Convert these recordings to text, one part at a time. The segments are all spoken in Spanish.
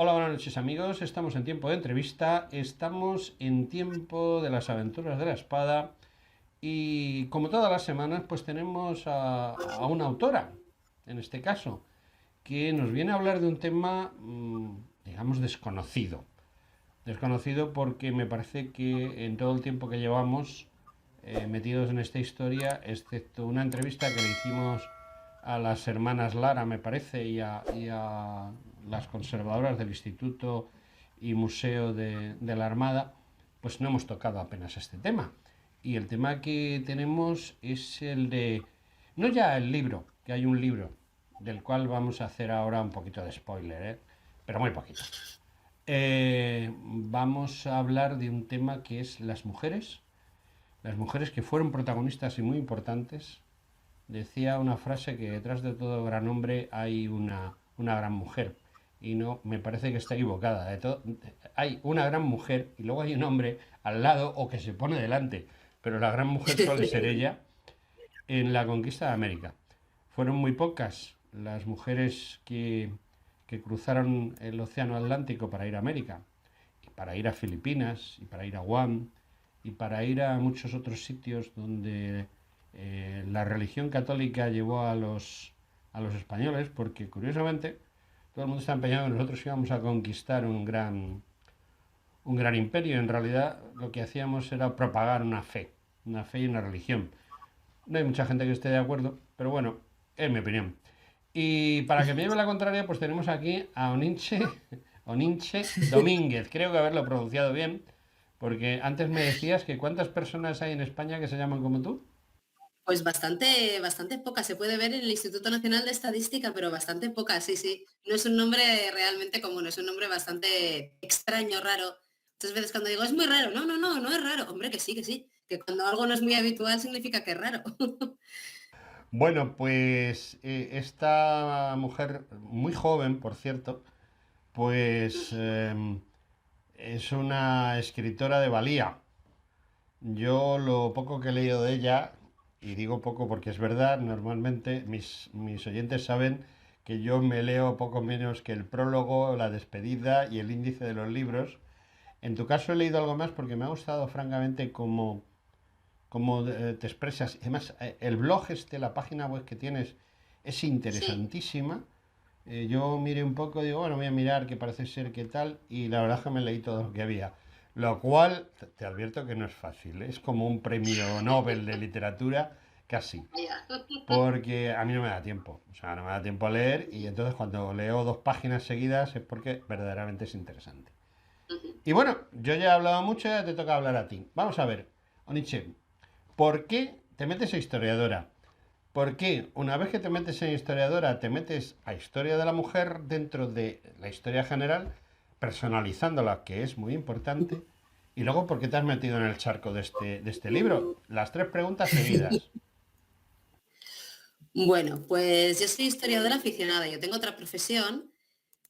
Hola, buenas noches amigos. Estamos en tiempo de entrevista, estamos en tiempo de las aventuras de la espada y como todas las semanas pues tenemos a una autora, en este caso, que nos viene a hablar de un tema, digamos, desconocido. Desconocido porque me parece que en todo el tiempo que llevamos metidos en esta historia, excepto una entrevista que le hicimos a las hermanas Lara, me parece, y a las conservadoras del Instituto y Museo de la Armada, pues no hemos tocado apenas este tema. Y el tema que tenemos es el de, no ya el libro, que hay un libro, del cual vamos a hacer ahora un poquito de spoiler, ¿eh? Pero muy poquito. Vamos a hablar de un tema que es las mujeres que fueron protagonistas y muy importantes. Decía una frase que detrás de todo gran hombre hay una gran mujer. Y no, me parece que está equivocada. Hay una gran mujer y luego hay un hombre al lado o que se pone delante. Pero la gran mujer suele ser ella en la conquista de América. Fueron muy pocas las mujeres que cruzaron el Océano Atlántico para ir a América, y para ir a Filipinas, y para ir a Guam, y para ir a muchos otros sitios donde la religión católica llevó a los españoles, porque curiosamente todo el mundo está empeñado en que nosotros íbamos a conquistar un gran imperio. En realidad lo que hacíamos era propagar una fe y una religión. No hay mucha gente que esté de acuerdo, pero bueno, es mi opinión. Y para que me lleve la contraria, pues tenemos aquí a Oninche Domínguez. Creo que haberlo pronunciado bien, porque antes me decías que cuántas personas hay en España que se llaman como tú. Pues bastante, bastante poca. Se puede ver en el Instituto Nacional de Estadística, pero bastante poca, sí, sí. No es un nombre realmente común, es un nombre bastante extraño, raro. Muchas veces cuando digo es muy raro, no, no, no, no es raro. Hombre, que sí, que sí. Que cuando algo no es muy habitual significa que es raro. Bueno, pues esta mujer, muy joven, por cierto, pues es una escritora de valía. Yo lo poco que he leído de ella, y digo poco porque es verdad, normalmente mis oyentes saben que yo me leo poco menos que el prólogo, la despedida y el índice de los libros. En tu caso he leído algo más porque me ha gustado francamente cómo te expresas. Además, el blog este, la página web que tienes, es Sí. interesantísima. Yo miré un poco, digo, bueno, voy a mirar que parece ser que tal, y la verdad es que me leí todo lo que había. Lo cual, te advierto que no es fácil, ¿eh? Es como un premio Nobel de literatura, casi. Ya. Porque a mí no me da tiempo, o sea, no me da tiempo a leer, y entonces cuando leo dos páginas seguidas es porque verdaderamente es interesante. Y bueno, yo ya he hablado mucho, ya te toca hablar a ti. Vamos a ver, Oniche, ¿por qué te metes a historiadora? ¿Por qué una vez que te metes en historiadora te metes a historia de la mujer dentro de la historia general, personalizándola, que es muy importante? Y luego, ¿por qué te has metido en el charco de este libro? Las tres preguntas seguidas. Bueno, pues yo soy historiadora aficionada. Yo tengo otra profesión.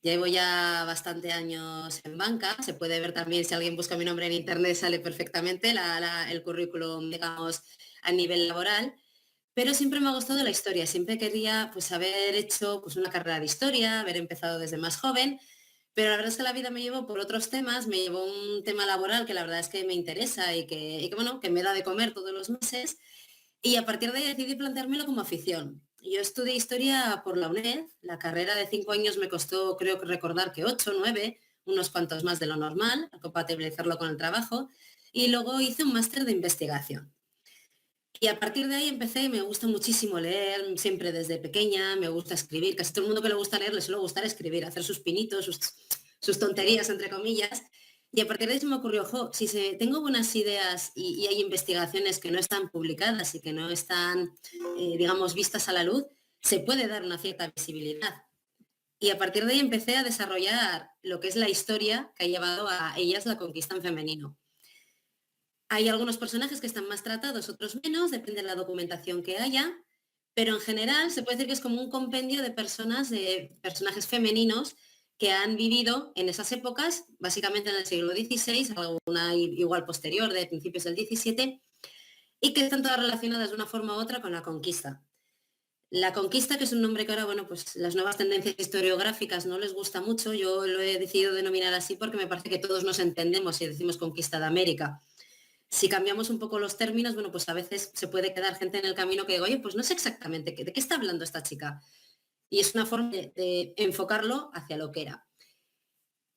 Llevo ya bastante años en banca. Se puede ver también, si alguien busca mi nombre en internet, sale perfectamente el currículum, digamos, a nivel laboral. Pero siempre me ha gustado la historia. Siempre quería pues haber hecho pues, una carrera de historia, haber empezado desde más joven. Pero la verdad es que la vida me llevó por otros temas, me llevó un tema laboral que la verdad es que me interesa y que, bueno, que me da de comer todos los meses. Y a partir de ahí decidí planteármelo como afición. Yo estudié historia por la UNED, la carrera de 5 años me costó, creo que recordar que 8, 9, unos cuantos más de lo normal, a compatibilizarlo con el trabajo, y luego hice un máster de investigación. Y a partir de ahí empecé, me gusta muchísimo leer, siempre desde pequeña, me gusta escribir, casi todo el mundo que le gusta leer le suele gustar escribir, hacer sus pinitos, sus tonterías, entre comillas. Y a partir de ahí se me ocurrió, si tengo buenas ideas y hay investigaciones que no están publicadas y que no están, digamos, vistas a la luz, se puede dar una cierta visibilidad. Y a partir de ahí empecé a desarrollar lo que es la historia que ha llevado a ellas la conquista en femenino. Hay algunos personajes que están más tratados, otros menos, depende de la documentación que haya, pero en general se puede decir que es como un compendio de personas, de personajes femeninos que han vivido en esas épocas, básicamente en el siglo XVI, alguna igual posterior, de principios del XVII, y que están todas relacionadas de una forma u otra con la conquista. La conquista, que es un nombre que ahora, bueno, pues las nuevas tendencias historiográficas no les gusta mucho, yo lo he decidido denominar así porque me parece que todos nos entendemos si decimos conquista de América. Si cambiamos un poco los términos, bueno, pues a veces se puede quedar gente en el camino que digo, oye, pues no sé exactamente de qué está hablando esta chica. Y es una forma de enfocarlo hacia lo que era.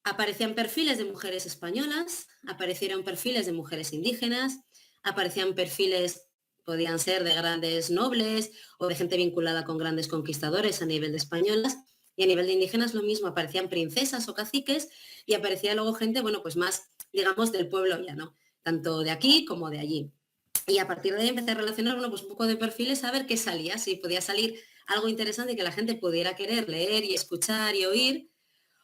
Aparecían perfiles de mujeres españolas, aparecieron perfiles de mujeres indígenas, aparecían perfiles, podían ser de grandes nobles o de gente vinculada con grandes conquistadores a nivel de españolas, y a nivel de indígenas lo mismo, aparecían princesas o caciques y aparecía luego gente, bueno, pues más, digamos, del pueblo llano, tanto de aquí como de allí. Y a partir de ahí empecé a relacionar, bueno, pues un poco de perfiles, a ver qué salía, si podía salir algo interesante que la gente pudiera querer leer y escuchar y oír,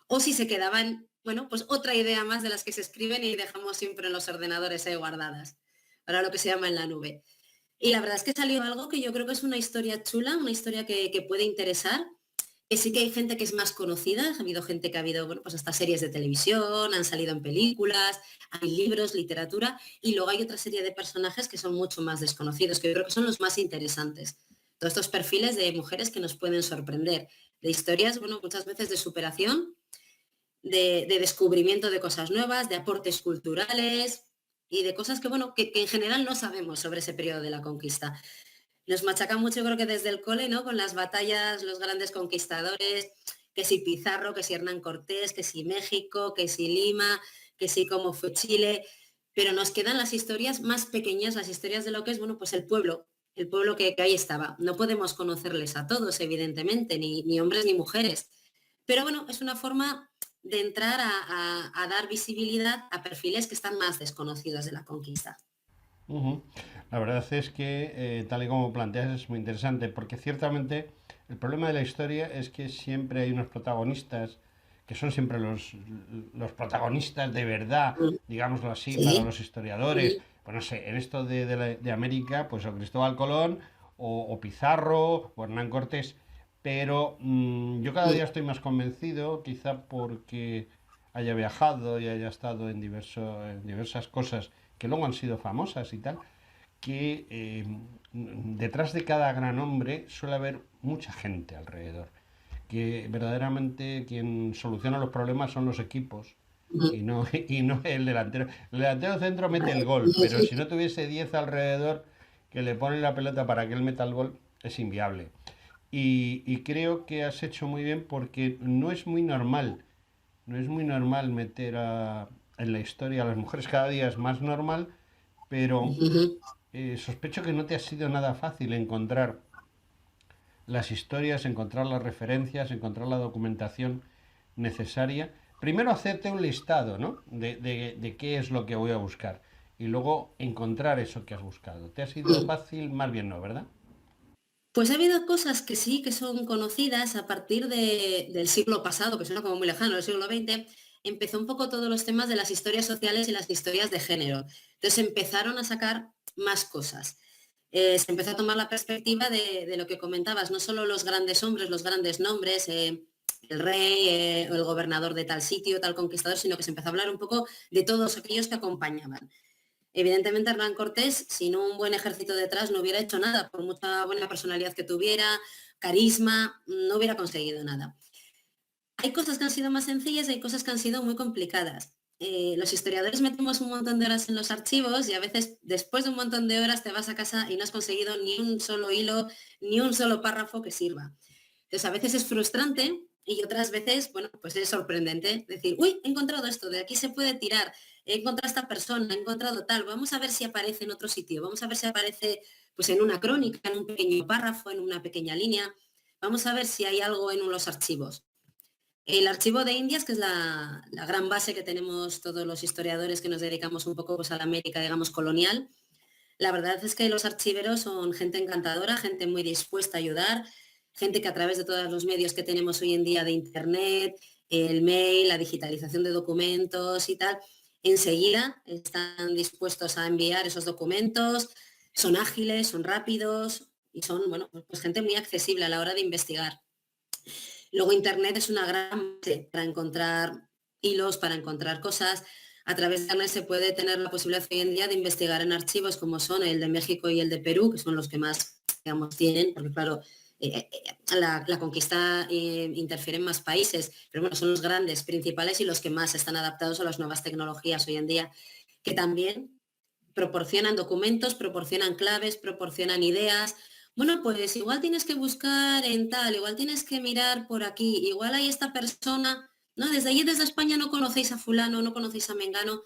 o si se quedaban, bueno, pues otra idea más de las que se escriben y dejamos siempre en los ordenadores ahí guardadas, para lo que se llama en la nube. Y la verdad es que salió algo que yo creo que es una historia chula, una historia que puede interesar, que sí que hay gente que es más conocida, ha habido gente que ha habido, bueno, pues hasta series de televisión, han salido en películas, hay libros, literatura, y luego hay otra serie de personajes que son mucho más desconocidos, que yo creo que son los más interesantes. Todos estos perfiles de mujeres que nos pueden sorprender, de historias, bueno, muchas veces de superación, de descubrimiento de cosas nuevas, de aportes culturales y de cosas que, bueno, que en general no sabemos sobre ese periodo de la conquista. Nos machacan mucho, creo que desde el cole, ¿no? Con las batallas, los grandes conquistadores, que si Pizarro, que si Hernán Cortés, que si México, que si Lima, que si cómo fue Chile, pero nos quedan las historias más pequeñas, las historias de lo que es, bueno, pues el pueblo que ahí estaba. No podemos conocerles a todos, evidentemente, ni hombres ni mujeres, pero bueno, es una forma de entrar a dar visibilidad a perfiles que están más desconocidos de la conquista. Ujú. La verdad es que, tal y como planteas, es muy interesante, porque ciertamente el problema de la historia es que siempre hay unos protagonistas que son siempre los protagonistas de verdad, Mm, digámoslo así, para sí, los historiadores. sí, Pues no sé, en esto de América, pues o Cristóbal Colón, o Pizarro, o Hernán Cortés, pero yo cada día mm, estoy más convencido, quizá porque haya viajado y haya estado en diversas cosas que luego han sido famosas y tal, que detrás de cada gran hombre suele haber mucha gente alrededor, que verdaderamente quien soluciona los problemas son los equipos mm, y no el delantero. El delantero centro mete el gol, pero si no tuviese 10 alrededor que le ponen la pelota para que él meta el gol, es inviable. Y creo que has hecho muy bien porque no es muy normal meter en la historia a las mujeres, cada día es más normal, pero ujú. sospecho que no te ha sido nada fácil encontrar las historias, encontrar las referencias, encontrar la documentación necesaria. Primero hacerte un listado, ¿no? De qué es lo que voy a buscar. Y luego encontrar eso que has buscado. ¿Te ha sido fácil? Más bien no, ¿verdad? Pues ha habido cosas que sí que son conocidas a partir del siglo pasado, que suena como muy lejano, el siglo XX, empezó un poco todos los temas de las historias sociales y las historias de género. Entonces empezaron a sacar más cosas. Se empezó a tomar la perspectiva de lo que comentabas, no solo los grandes hombres, los grandes nombres, el rey o el gobernador de tal sitio, tal conquistador, sino que se empezó a hablar un poco de todos aquellos que acompañaban. Evidentemente Hernán Cortés, sin un buen ejército detrás, no hubiera hecho nada, por mucha buena personalidad que tuviera, carisma, no hubiera conseguido nada. Hay cosas que han sido más sencillas y hay cosas que han sido muy complicadas. Los historiadores metemos un montón de horas en los archivos y a veces después de un montón de horas te vas a casa y no has conseguido ni un solo hilo, ni un solo párrafo que sirva. Entonces a veces es frustrante y otras veces, bueno, pues es sorprendente decir, uy, he encontrado esto, de aquí se puede tirar, he encontrado a esta persona, he encontrado tal, vamos a ver si aparece en otro sitio, vamos a ver si aparece pues en una crónica, en un pequeño párrafo, en una pequeña línea, vamos a ver si hay algo en los archivos. El archivo de Indias, que es la gran base que tenemos todos los historiadores que nos dedicamos un poco pues, a la América, digamos, colonial, la verdad es que los archiveros son gente encantadora, gente muy dispuesta a ayudar, gente que a través de todos los medios que tenemos hoy en día de Internet, el mail, la digitalización de documentos y tal, enseguida están dispuestos a enviar esos documentos, son ágiles, son rápidos y son, bueno, pues gente muy accesible a la hora de investigar. Luego Internet es una gran base para encontrar hilos, para encontrar cosas. A través de Internet se puede tener la posibilidad hoy en día de investigar en archivos como son el de México y el de Perú, que son los que más, digamos, tienen, porque claro, la conquista interfiere en más países, pero bueno, son los grandes principales y los que más están adaptados a las nuevas tecnologías hoy en día, que también proporcionan documentos, proporcionan claves, proporcionan ideas. Bueno, pues igual tienes que buscar en tal, igual tienes que mirar por aquí, igual hay esta persona, ¿no? Desde allí, desde España, no conocéis a fulano, no conocéis a Mengano,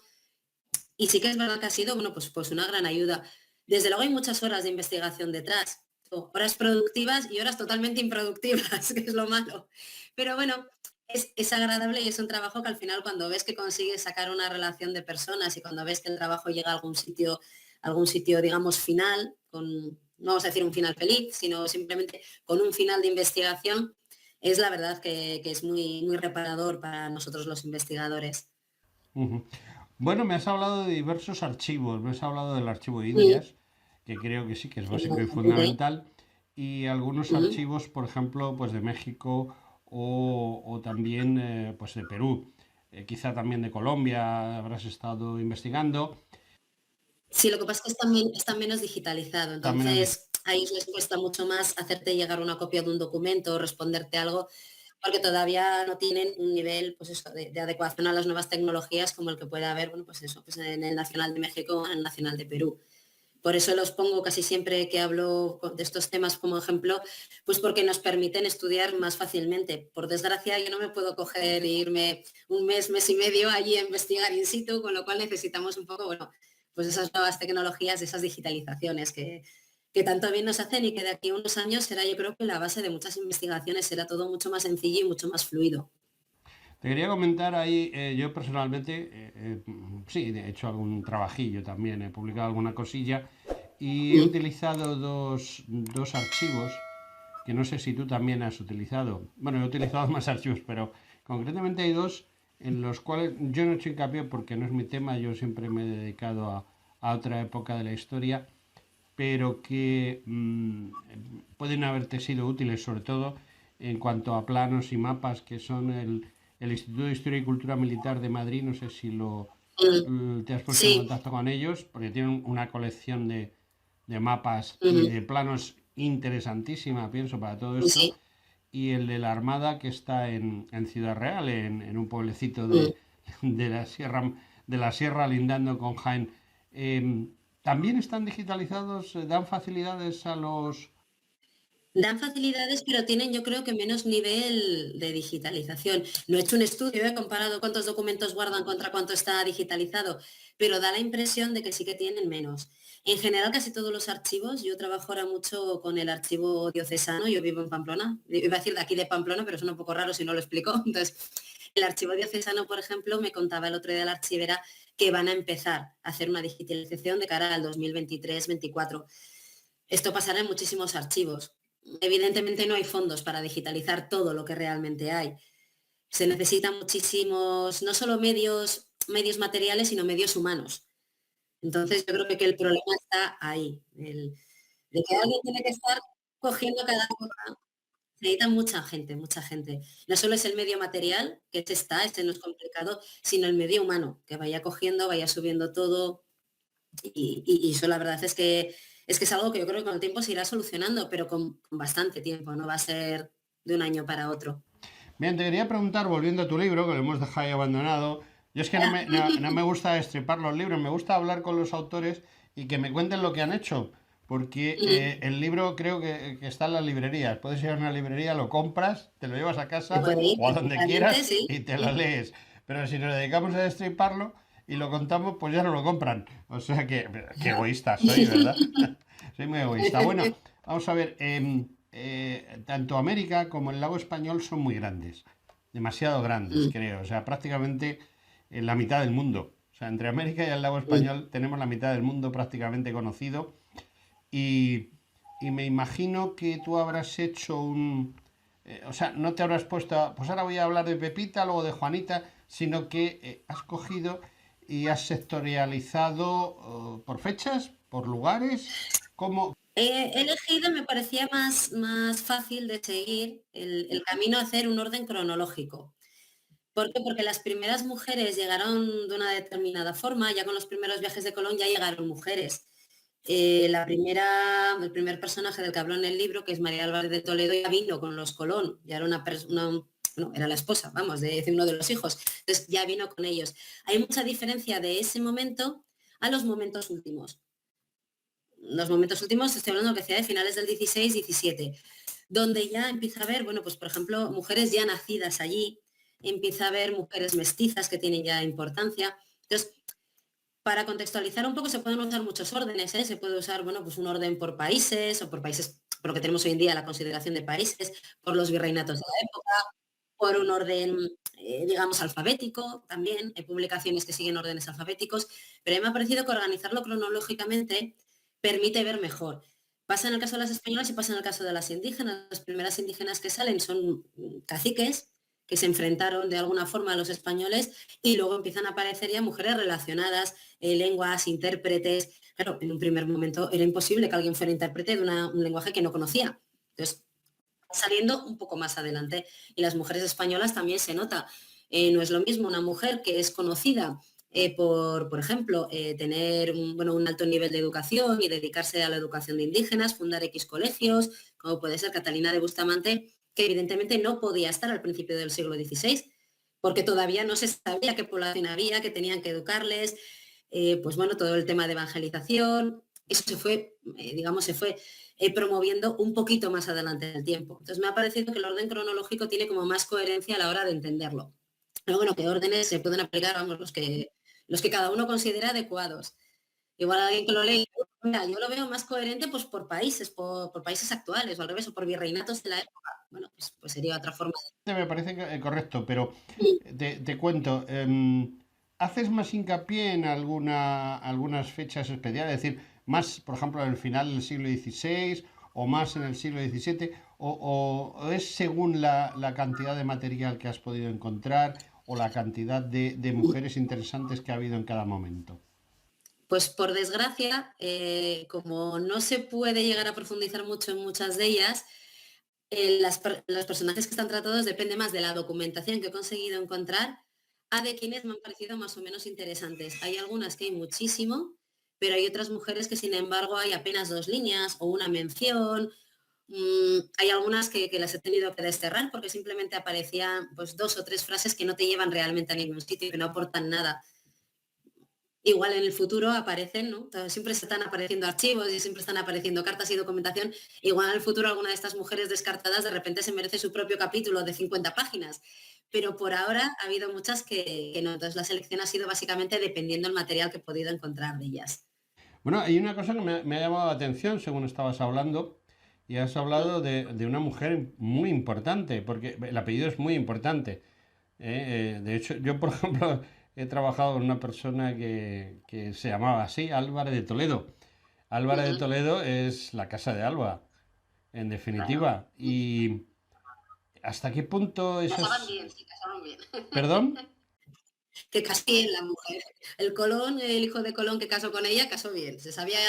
y sí que es verdad que ha sido, bueno, pues una gran ayuda. Desde luego hay muchas horas de investigación detrás, horas productivas y horas totalmente improductivas, que es lo malo. Pero bueno, es agradable y es un trabajo que al final cuando ves que consigues sacar una relación de personas y cuando ves que el trabajo llega a algún sitio, digamos, final, con, no vamos a decir un final feliz, sino simplemente con un final de investigación, es la verdad que es muy, muy reparador para nosotros los investigadores. Ujú. Bueno, me has hablado de diversos archivos, me has hablado del archivo de Mm, Indias, que creo que sí, que es básico y evidentemente. fundamental, y algunos Mm. archivos, por ejemplo, pues de México o también pues de Perú, quizá también de Colombia habrás estado investigando. Sí, lo que pasa es que está menos digitalizado, También has entonces a ellos les cuesta mucho más hacerte llegar una copia de un documento o responderte algo, porque todavía no tienen un nivel, pues eso, de adecuación a las nuevas tecnologías como el que puede haber, bueno, pues eso, pues en el Nacional de México o en el Nacional de Perú. Por eso los pongo casi siempre que hablo de estos temas como ejemplo, pues porque nos permiten estudiar más fácilmente. Por desgracia, yo no me puedo coger e irme un mes, mes y medio allí a investigar in situ, con lo cual necesitamos un poco, bueno, pues esas nuevas tecnologías, esas digitalizaciones que tanto bien nos hacen y que de aquí a unos años será, yo creo que la base de muchas investigaciones será todo mucho más sencillo y mucho más fluido. Te quería comentar ahí, yo personalmente, sí, he hecho algún trabajillo también, he publicado alguna cosilla y he Mm, utilizado dos archivos que no sé si tú también has utilizado. Bueno, he utilizado más archivos, pero concretamente hay dos en los cuales yo no he hecho hincapié porque no es mi tema, yo siempre me he dedicado a otra época de la historia, pero que pueden haberte sido útiles, sobre todo en cuanto a planos y mapas, que son el Instituto de Historia y Cultura Militar de Madrid, no sé si mm, te has puesto en sí, contacto con ellos, porque tienen una colección de mapas y ujú, de planos interesantísima, pienso, para todo esto. sí, Y el de la Armada que está en Ciudad Real, en un pueblecito mm. de de la sierra lindando con Jaén. ¿También están digitalizados? ¿Dan facilidades a los...? Dan facilidades, pero tienen yo creo que menos nivel de digitalización. No he hecho un estudio, he comparado cuántos documentos guardan contra cuánto está digitalizado, pero da la impresión de que sí que tienen menos. En general, casi todos los archivos, yo trabajo ahora mucho con el archivo diocesano, yo vivo en Pamplona, iba a decir de aquí de Pamplona, pero suena un poco raro si no lo explico. Entonces, el archivo diocesano, por ejemplo, me contaba el otro día la archivera que van a empezar a hacer una digitalización de cara al 2023-24. Esto pasará en muchísimos archivos. Evidentemente no hay fondos para digitalizar todo lo que realmente hay. Se necesitan muchísimos, no solo medios materiales, sino medios humanos. Entonces yo creo que el problema está ahí, de que alguien tiene que estar cogiendo cada cosa. Se necesita mucha gente, mucha gente. No solo es el medio material, que este no es complicado, sino el medio humano, que vaya cogiendo, vaya subiendo todo, y eso la verdad es que es algo que yo creo que con el tiempo se irá solucionando, pero con bastante tiempo, no va a ser de un año para otro. Bien, te quería preguntar, volviendo a tu libro, que lo hemos dejado ahí abandonado. Yo es que no me gusta destripar los libros, me gusta hablar con los autores y que me cuenten lo que han hecho. Porque Mm, el libro creo que está en las librerías. Puedes ir a una librería, lo compras, te lo llevas a se casa puede ir o a donde perfectamente, quieras sí, y te lo sí. lees. Pero si nos dedicamos a destriparlo y lo contamos, pues ya no lo compran. O sea que Ya. egoísta soy, ¿verdad? Soy muy egoísta. Bueno, vamos a ver. Tanto América como el lago español son muy grandes. Demasiado grandes, Mm, creo. O sea, prácticamente en la mitad del mundo. O sea, entre América y el lago mm. español tenemos la mitad del mundo prácticamente conocido. Y, y me imagino que tú habrás hecho o sea, no te habrás puesto pues ahora voy a hablar de Pepita, luego de Juanita, sino que has cogido y has sectorializado por fechas, por lugares, como... He elegido, me parecía más fácil de seguir el camino a hacer un orden cronológico. ¿Por qué? Porque las primeras mujeres llegaron de una determinada forma, ya con los primeros viajes de Colón ya llegaron mujeres. El primer personaje del que habló en el libro, que es María Álvarez de Toledo, ya vino con los Colón, ya era una persona, no, era la esposa, vamos, de uno de los hijos, entonces ya vino con ellos. Hay mucha diferencia de ese momento a los momentos últimos. Los momentos últimos, estoy hablando de lo que decía de finales del 16-17, donde ya empieza a haber, bueno, pues por ejemplo, mujeres ya nacidas allí, empieza a haber mujeres mestizas que tienen ya importancia. Entonces, para contextualizar un poco, se pueden usar muchos órdenes, ¿eh? Se puede usar, bueno, pues un orden por países o por países, por lo que tenemos hoy en día, la consideración de países, por los virreinatos de la época, por un orden, digamos, alfabético también. Hay publicaciones que siguen órdenes alfabéticos, pero a mí me ha parecido que organizarlo cronológicamente permite ver mejor. Pasa en el caso de las españolas y pasa en el caso de las indígenas. Las primeras indígenas que salen son caciques que se enfrentaron de alguna forma a los españoles y luego empiezan a aparecer ya mujeres relacionadas, lenguas, intérpretes. Claro, en un primer momento era imposible que alguien fuera intérprete de un lenguaje que no conocía. Entonces, saliendo un poco más adelante. Y las mujeres españolas también se nota. No es lo mismo una mujer que es conocida por ejemplo, tener bueno, un alto nivel de educación y dedicarse a la educación de indígenas, fundar X colegios, como puede ser Catalina de Bustamante, que evidentemente no podía estar al principio del siglo XVI, porque todavía no se sabía qué población había, que tenían que educarles, pues bueno, todo el tema de evangelización, eso se fue, digamos, se fue promoviendo un poquito más adelante en el tiempo. Entonces me ha parecido que el orden cronológico tiene como más coherencia a la hora de entenderlo. Pero bueno, qué órdenes se pueden aplicar, vamos, los que cada uno considera adecuados. Igual alguien que lo lee, mira, yo lo veo más coherente pues por países actuales, o al revés, o por virreinatos de la época. Bueno, pues sería otra forma Me parece correcto, pero de... te cuento, ¿haces más hincapié en algunas fechas especiales? Es decir, más, por ejemplo, en el final del siglo XVI o más en el siglo XVII, o es según la cantidad de material que has podido encontrar o la cantidad de mujeres interesantes que ha habido en cada momento. Pues por desgracia, como no se puede llegar a profundizar mucho en muchas de ellas, los personajes que están tratados depende más de la documentación que he conseguido encontrar a de quienes me han parecido más o menos interesantes. Hay algunas que hay muchísimo, pero hay otras mujeres que sin embargo hay apenas dos líneas o una mención. Hay algunas que las he tenido que desterrar porque simplemente aparecían pues dos o tres frases que no te llevan realmente a ningún sitio y que no aportan nada. Igual en el futuro aparecen, ¿no? Entonces, siempre se están apareciendo archivos y siempre están apareciendo cartas y documentación. Igual en el futuro alguna de estas mujeres descartadas de repente se merece su propio capítulo de 50 páginas. Pero por ahora ha habido muchas que no. Entonces la selección ha sido básicamente dependiendo del material que he podido encontrar de ellas. Bueno, hay una cosa que me ha llamado la atención según estabas hablando, y has hablado de una mujer muy importante, porque el apellido es muy importante. De hecho, yo, por ejemplo, he trabajado con una persona que se llamaba así, Álvarez de Toledo. Álvarez de Ujú. Toledo es la casa de Alba, en definitiva. ¿Y hasta qué punto Casaban esas... bien, sí, casaban bien. ¿Perdón? Que casó bien la mujer. El Colón, el hijo de Colón que casó con ella, casó bien. Sabía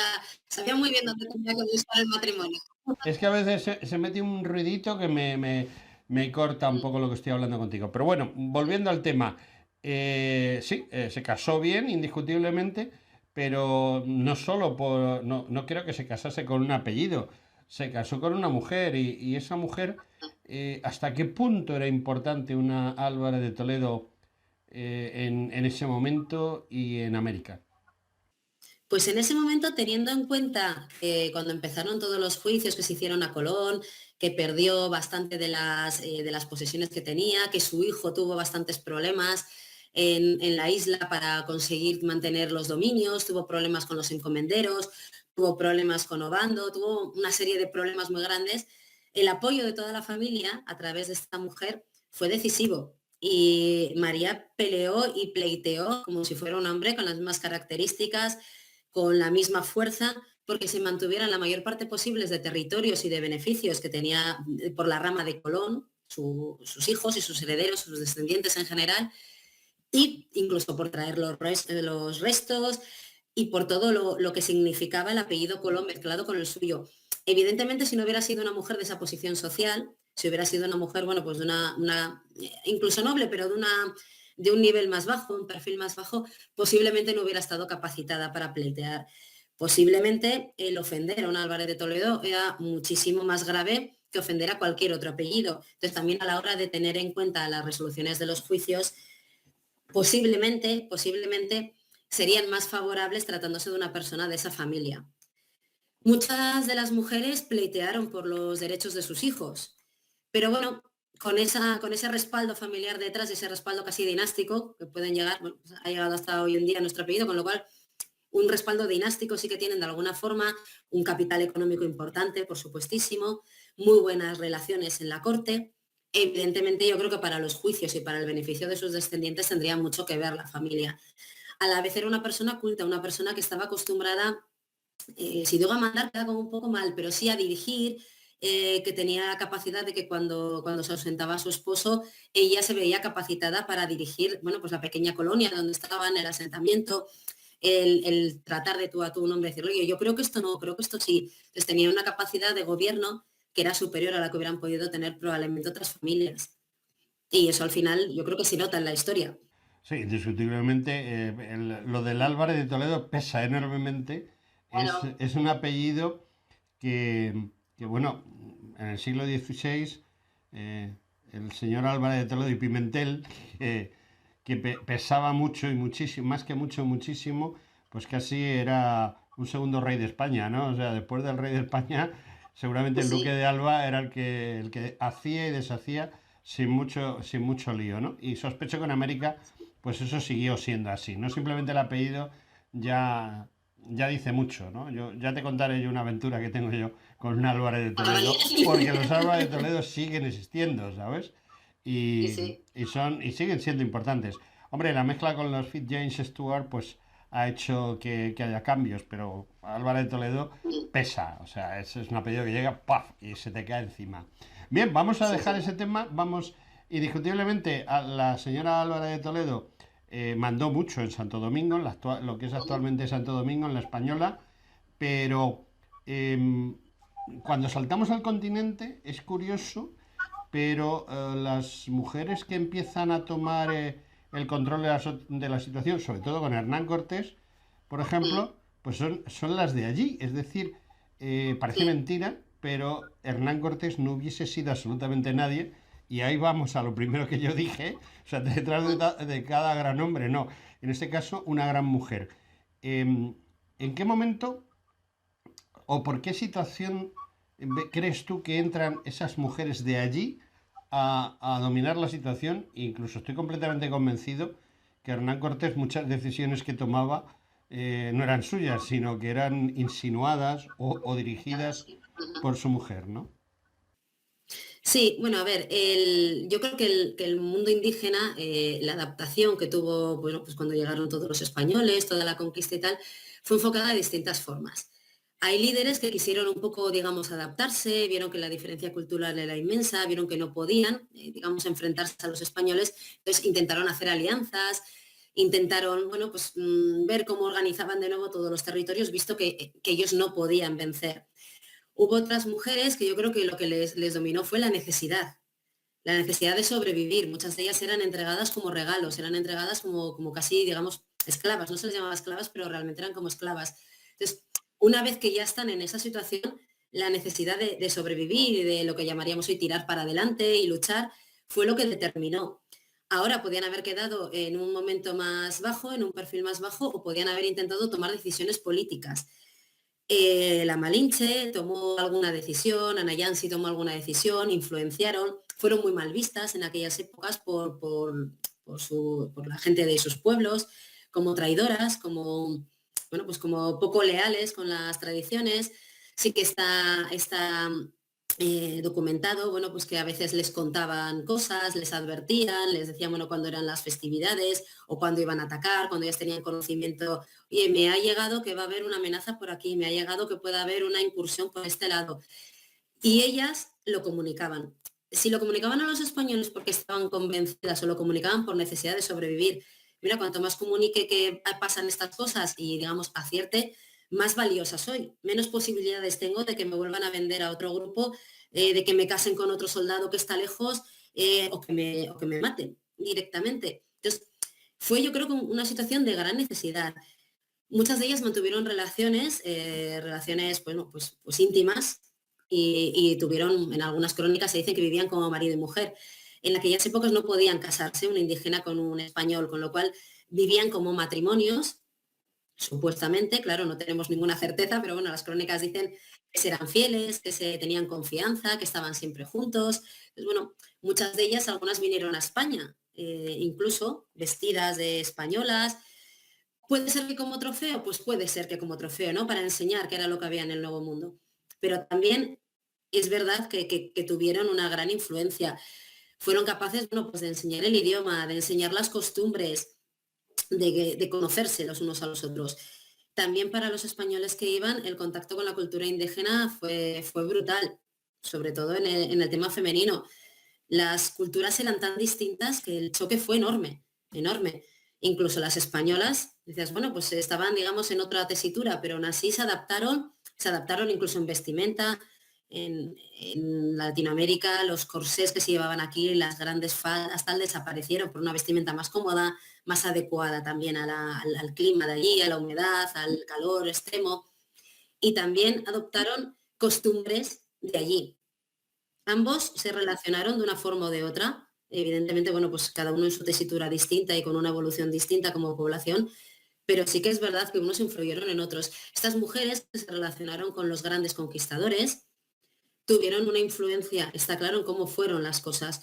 muy bien dónde tenía que buscar el matrimonio. Es que a veces se mete un ruidito que me corta un poco lo que estoy hablando contigo. Pero bueno, volviendo al tema. Sí, se casó bien, indiscutiblemente, pero no solo por... No creo que se casase con un apellido. Se casó con una mujer y esa mujer, ¿hasta qué punto era importante una Álvarez de Toledo en ese momento y en América? Pues en ese momento, teniendo en cuenta cuando empezaron todos los juicios que se hicieron a Colón, que perdió bastante de las posesiones que tenía, que su hijo tuvo bastantes problemas en la isla para conseguir mantener los dominios, tuvo problemas con los encomenderos, tuvo problemas con Obando, tuvo una serie de problemas muy grandes, el apoyo de toda la familia a través de esta mujer fue decisivo. Y María peleó y pleiteó como si fuera un hombre con las mismas características, con la misma fuerza, porque se mantuvieran la mayor parte posibles de territorios y de beneficios que tenía por la rama de Colón, sus hijos y sus herederos, sus descendientes en general, y incluso por traer los restos y por todo lo que significaba el apellido Colón mezclado con el suyo. Evidentemente, si no hubiera sido una mujer de esa posición social, si hubiera sido una mujer, bueno, pues de incluso noble, pero de un nivel más bajo, un perfil más bajo, posiblemente no hubiera estado capacitada para pleitear. Posiblemente el ofender a un Álvarez de Toledo era muchísimo más grave que ofender a cualquier otro apellido. Entonces, también a la hora de tener en cuenta las resoluciones de los juicios, posiblemente serían más favorables tratándose de una persona de esa familia. Muchas de las mujeres pleitearon por los derechos de sus hijos, pero bueno, con ese respaldo familiar detrás, ese respaldo casi dinástico, que pueden llegar, bueno, pues ha llegado hasta hoy en día nuestro apellido, con lo cual un respaldo dinástico sí que tienen de alguna forma, un capital económico importante, por supuestísimo, muy buenas relaciones en la corte. Evidentemente, yo creo que para los juicios y para el beneficio de sus descendientes tendría mucho que ver la familia. A la vez era una persona culta, una persona que estaba acostumbrada, si digo a mandar, queda como un poco mal, pero sí a dirigir, que tenía la capacidad de que cuando se ausentaba su esposo, ella se veía capacitada para dirigir, bueno, pues la pequeña colonia donde estaban, el asentamiento, el tratar de tú a tú un hombre, decir, oye, yo creo que esto no, creo que esto sí. Entonces tenía una capacidad de gobierno que era superior a la que hubieran podido tener probablemente otras familias. Y eso al final yo creo que se nota en la historia. Sí, indiscutiblemente, lo del Álvarez de Toledo pesa enormemente. Claro. Es un apellido bueno, en el siglo XVI, eh, el señor Álvarez de Toledo y Pimentel, pesaba mucho y muchísimo, más que mucho, muchísimo, pues casi era un segundo rey de España, ¿no? O sea, después del rey de España, seguramente el duque Sí, de Alba era el que hacía y deshacía sin mucho lío, ¿no? Y sospecho que en América, pues eso siguió siendo así, no simplemente el apellido ya, ya dice mucho, ¿no? Yo ya te contaré yo una aventura que tengo yo con un Álvarez de ah, vale. Toledo, porque los Álvarez de Toledo siguen existiendo, ¿sabes? Sí, Y, sí. y siguen siendo importantes. Hombre, la mezcla con los Fit James Stewart, pues ha hecho que haya cambios, pero Álvarez de Toledo pesa, o sea, es un apellido que llega, ¡paf! Y se te cae encima. Bien, vamos a Sí, dejar sí. ese tema, vamos, indiscutiblemente, a la señora Álvarez de Toledo mandó mucho en Santo Domingo, en lo que es actualmente Santo Domingo, en la Española, pero eh, cuando saltamos al continente es curioso, pero las mujeres que empiezan a tomar el control de la situación, sobre todo con Hernán Cortés, por Mm, ejemplo, pues son las de allí. Es decir, parece sí. mentira, pero Hernán Cortés no hubiese sido absolutamente nadie. Y ahí vamos a lo primero que yo dije, o sea, detrás Mm. de cada gran hombre, no. En este caso, una gran mujer. ¿En qué momento o por qué situación crees tú que entran esas mujeres de allí a dominar la situación? Incluso estoy completamente convencido que Hernán Cortés muchas decisiones que tomaba no eran suyas, sino que eran insinuadas o Claro, dirigidas sí. Ujú. por su mujer, ¿no? Sí, bueno, a ver, yo creo que el mundo indígena, la adaptación que tuvo, bueno, pues cuando llegaron todos los españoles, toda la conquista y tal, fue enfocada de distintas formas. Hay líderes que quisieron un poco, digamos, adaptarse, vieron que la diferencia cultural era inmensa, vieron que no podían, digamos, enfrentarse a los españoles, entonces intentaron hacer alianzas, intentaron, bueno, pues ver cómo organizaban de nuevo todos los territorios, visto que ellos no podían vencer. Hubo otras mujeres que yo creo que lo que les dominó fue la necesidad de sobrevivir. Muchas de ellas eran entregadas como regalos, eran entregadas como casi, digamos, esclavas. No se les llamaba esclavas, pero realmente eran como esclavas. Entonces, una vez que ya están en esa situación, la necesidad de sobrevivir y de lo que llamaríamos hoy tirar para adelante y luchar fue lo que determinó. Ahora podían haber quedado en un momento más bajo, en un perfil más bajo, o podían haber intentado tomar decisiones políticas. La Malinche tomó alguna decisión, Ana Yansi tomó alguna decisión, influenciaron, fueron muy mal vistas en aquellas épocas por la gente de sus pueblos, como traidoras, como, bueno, pues como poco leales con las tradiciones. Sí que está documentado, bueno, pues que a veces les contaban cosas, les advertían, les decían, bueno, cuando eran las festividades o cuando iban a atacar, cuando ellas tenían conocimiento. Oye, me ha llegado que va a haber una amenaza por aquí, me ha llegado que pueda haber una incursión por este lado. Y ellas lo comunicaban. Si lo comunicaban a los españoles porque estaban convencidas o lo comunicaban por necesidad de sobrevivir, mira, cuanto más comunique que pasan estas cosas y, digamos, acierte, más valiosa soy, menos posibilidades tengo de que me vuelvan a vender a otro grupo, de que me casen con otro soldado que está lejos, o que me maten directamente. Entonces, fue yo creo que una situación de gran necesidad. Muchas de ellas mantuvieron relaciones, relaciones, bueno, pues íntimas y tuvieron, en algunas crónicas se dice que vivían como marido y mujer. En aquellas épocas no podían casarse un indígena con un español, con lo cual vivían como matrimonios, supuestamente, claro, no tenemos ninguna certeza, pero bueno, las crónicas dicen que se eran fieles, que se tenían confianza, que estaban siempre juntos. Pues bueno, muchas de ellas, algunas vinieron a España, incluso vestidas de españolas. ¿Puede ser que como trofeo? Pues puede ser que como trofeo, ¿no? Para enseñar qué era lo que había en el Nuevo Mundo. Pero también es verdad que tuvieron una gran influencia. Fueron capaces, bueno, pues de enseñar el idioma, de enseñar las costumbres, de conocerse los unos a los otros. También para los españoles que iban, el contacto con la cultura indígena fue brutal, sobre todo en el tema femenino. Las culturas eran tan distintas que el choque fue enorme, enorme. Incluso las españolas, decías, bueno, pues estaban, digamos, en otra tesitura, pero aún así se adaptaron incluso en vestimenta. En Latinoamérica, los corsés que se llevaban aquí, las grandes faldas, tal, desaparecieron por una vestimenta más cómoda, más adecuada también al clima de allí, a la humedad, al calor extremo. Y también adoptaron costumbres de allí. Ambos se relacionaron de una forma o de otra. Evidentemente, bueno, pues cada uno en su tesitura distinta y con una evolución distinta como población, pero sí que es verdad que unos influyeron en otros. Estas mujeres que se relacionaron con los grandes conquistadores tuvieron una influencia, está claro, en cómo fueron las cosas.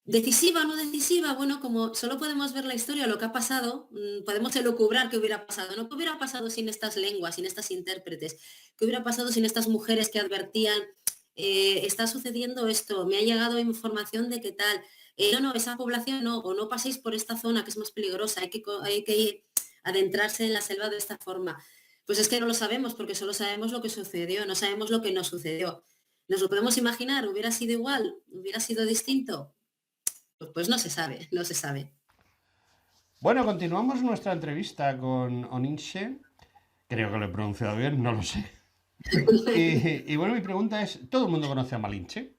Decisiva o no decisiva, bueno, como solo podemos ver la historia, lo que ha pasado, podemos elucubrar qué hubiera pasado, ¿no? ¿Qué hubiera pasado sin estas lenguas, sin estas intérpretes? ¿Qué hubiera pasado sin estas mujeres que advertían, está sucediendo esto, me ha llegado información de qué tal? No, no, esa población no, o no paséis por esta zona que es más peligrosa, hay que ir, adentrarse en la selva de esta forma. Pues es que no lo sabemos, porque solo sabemos lo que sucedió, no sabemos lo que no sucedió. ¿Nos lo podemos imaginar? ¿Hubiera sido igual? ¿Hubiera sido distinto? Pues no se sabe, no se sabe. Bueno, continuamos nuestra entrevista con Onishe. Creo que lo he pronunciado bien, no lo sé. Y bueno, mi pregunta es, ¿todo el mundo conoce a Malinche?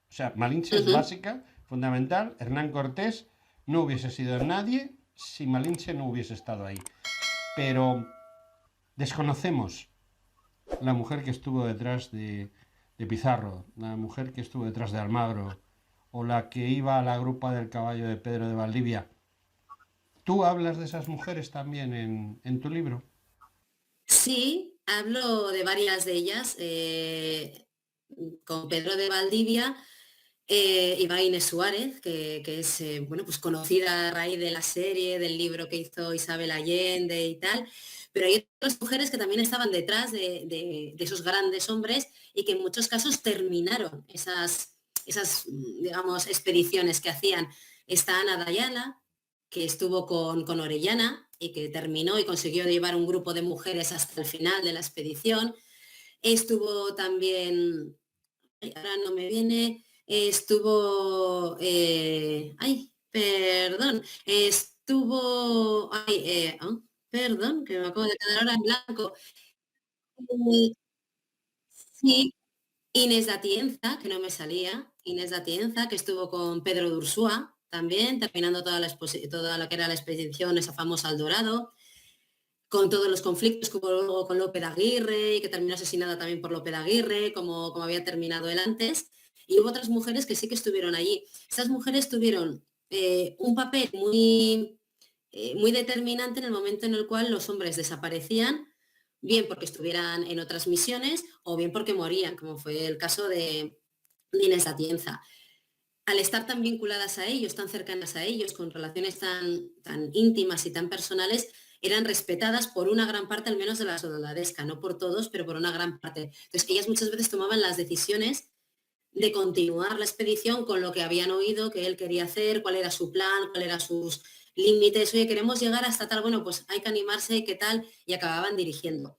O sea, Malinche es Ujú. básica, fundamental. Hernán Cortés no hubiese sido nadie si Malinche no hubiese estado ahí. Pero desconocemos la mujer que estuvo detrás de Pizarro, la mujer que estuvo detrás de Almagro, o la que iba a la grupa del caballo de Pedro de Valdivia. ¿Tú hablas de esas mujeres también en tu libro? Sí, hablo de varias de ellas. Con Pedro de Valdivia, iba Inés Suárez, que es bueno, pues conocida a raíz de la serie, del libro que hizo Isabel Allende y tal. Pero hay otras mujeres que también estaban detrás de esos grandes hombres y que en muchos casos terminaron digamos, expediciones que hacían. Está Ana Dayala, que estuvo con Orellana y que terminó y consiguió llevar un grupo de mujeres hasta el final de la expedición. Estuvo también, ahora no me viene, estuvo, perdón, estuvo, perdón, que me acabo de quedar ahora en blanco. Eh, sí, Inés de Atienza, que no me salía, Inés de Atienza, que estuvo con Pedro de Ursúa también, terminando toda lo que era la expedición, esa famosa al Dorado, con todos los conflictos que hubo luego con López Aguirre y que terminó asesinada también por López Aguirre, como había terminado él antes. Y hubo otras mujeres que sí que estuvieron allí. Estas mujeres tuvieron un papel muy determinante en el momento en el cual los hombres desaparecían, bien porque estuvieran en otras misiones o bien porque morían, como fue el caso de Inés Atienza. Al estar tan vinculadas a ellos, tan cercanas a ellos, con relaciones tan íntimas y tan personales, eran respetadas por una gran parte, al menos de la soldadesca, no por todos, pero por una gran parte. Entonces, ellas muchas veces tomaban las decisiones de continuar la expedición con lo que habían oído que él quería hacer, cuál era su plan, cuáles eran sus límites. Oye, queremos llegar hasta tal, bueno, pues hay que animarse, qué tal, y acababan dirigiendo.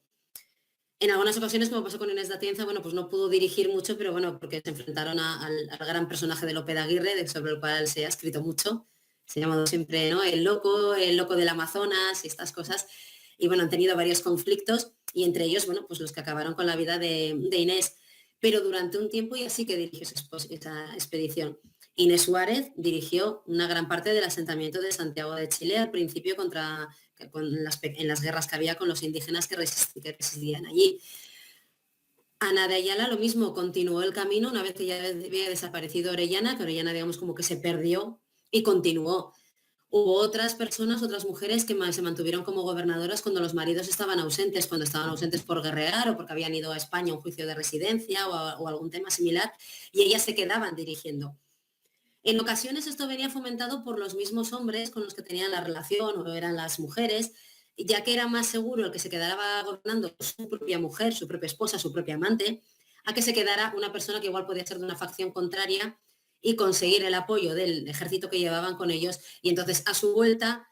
En algunas ocasiones, como pasó con Inés de Atienza, bueno, pues no pudo dirigir mucho, pero bueno, porque se enfrentaron al gran personaje de López Aguirre, sobre el cual se ha escrito mucho. Se ha llamado siempre, ¿no? El loco del Amazonas y estas cosas. Y bueno, han tenido varios conflictos y entre ellos, bueno, pues los que acabaron con la vida de Inés. Pero durante un tiempo ya sí que dirigió esa expedición. Inés Suárez dirigió una gran parte del asentamiento de Santiago de Chile al principio en las guerras que había con los indígenas que residían allí. Ana de Ayala lo mismo, continuó el camino una vez que ya había desaparecido Orellana, que Orellana digamos como que se perdió y continuó. Hubo otras personas, otras mujeres que se mantuvieron como gobernadoras cuando los maridos estaban ausentes, cuando estaban ausentes por guerrear o porque habían ido a España a un juicio de residencia o algún tema similar, y ellas se quedaban dirigiendo. En ocasiones esto venía fomentado por los mismos hombres con los que tenían la relación o eran las mujeres, ya que era más seguro el que se quedara gobernando su propia mujer, su propia esposa, su propia amante, a que se quedara una persona que igual podía ser de una facción contraria y conseguir el apoyo del ejército que llevaban con ellos. Y entonces a su vuelta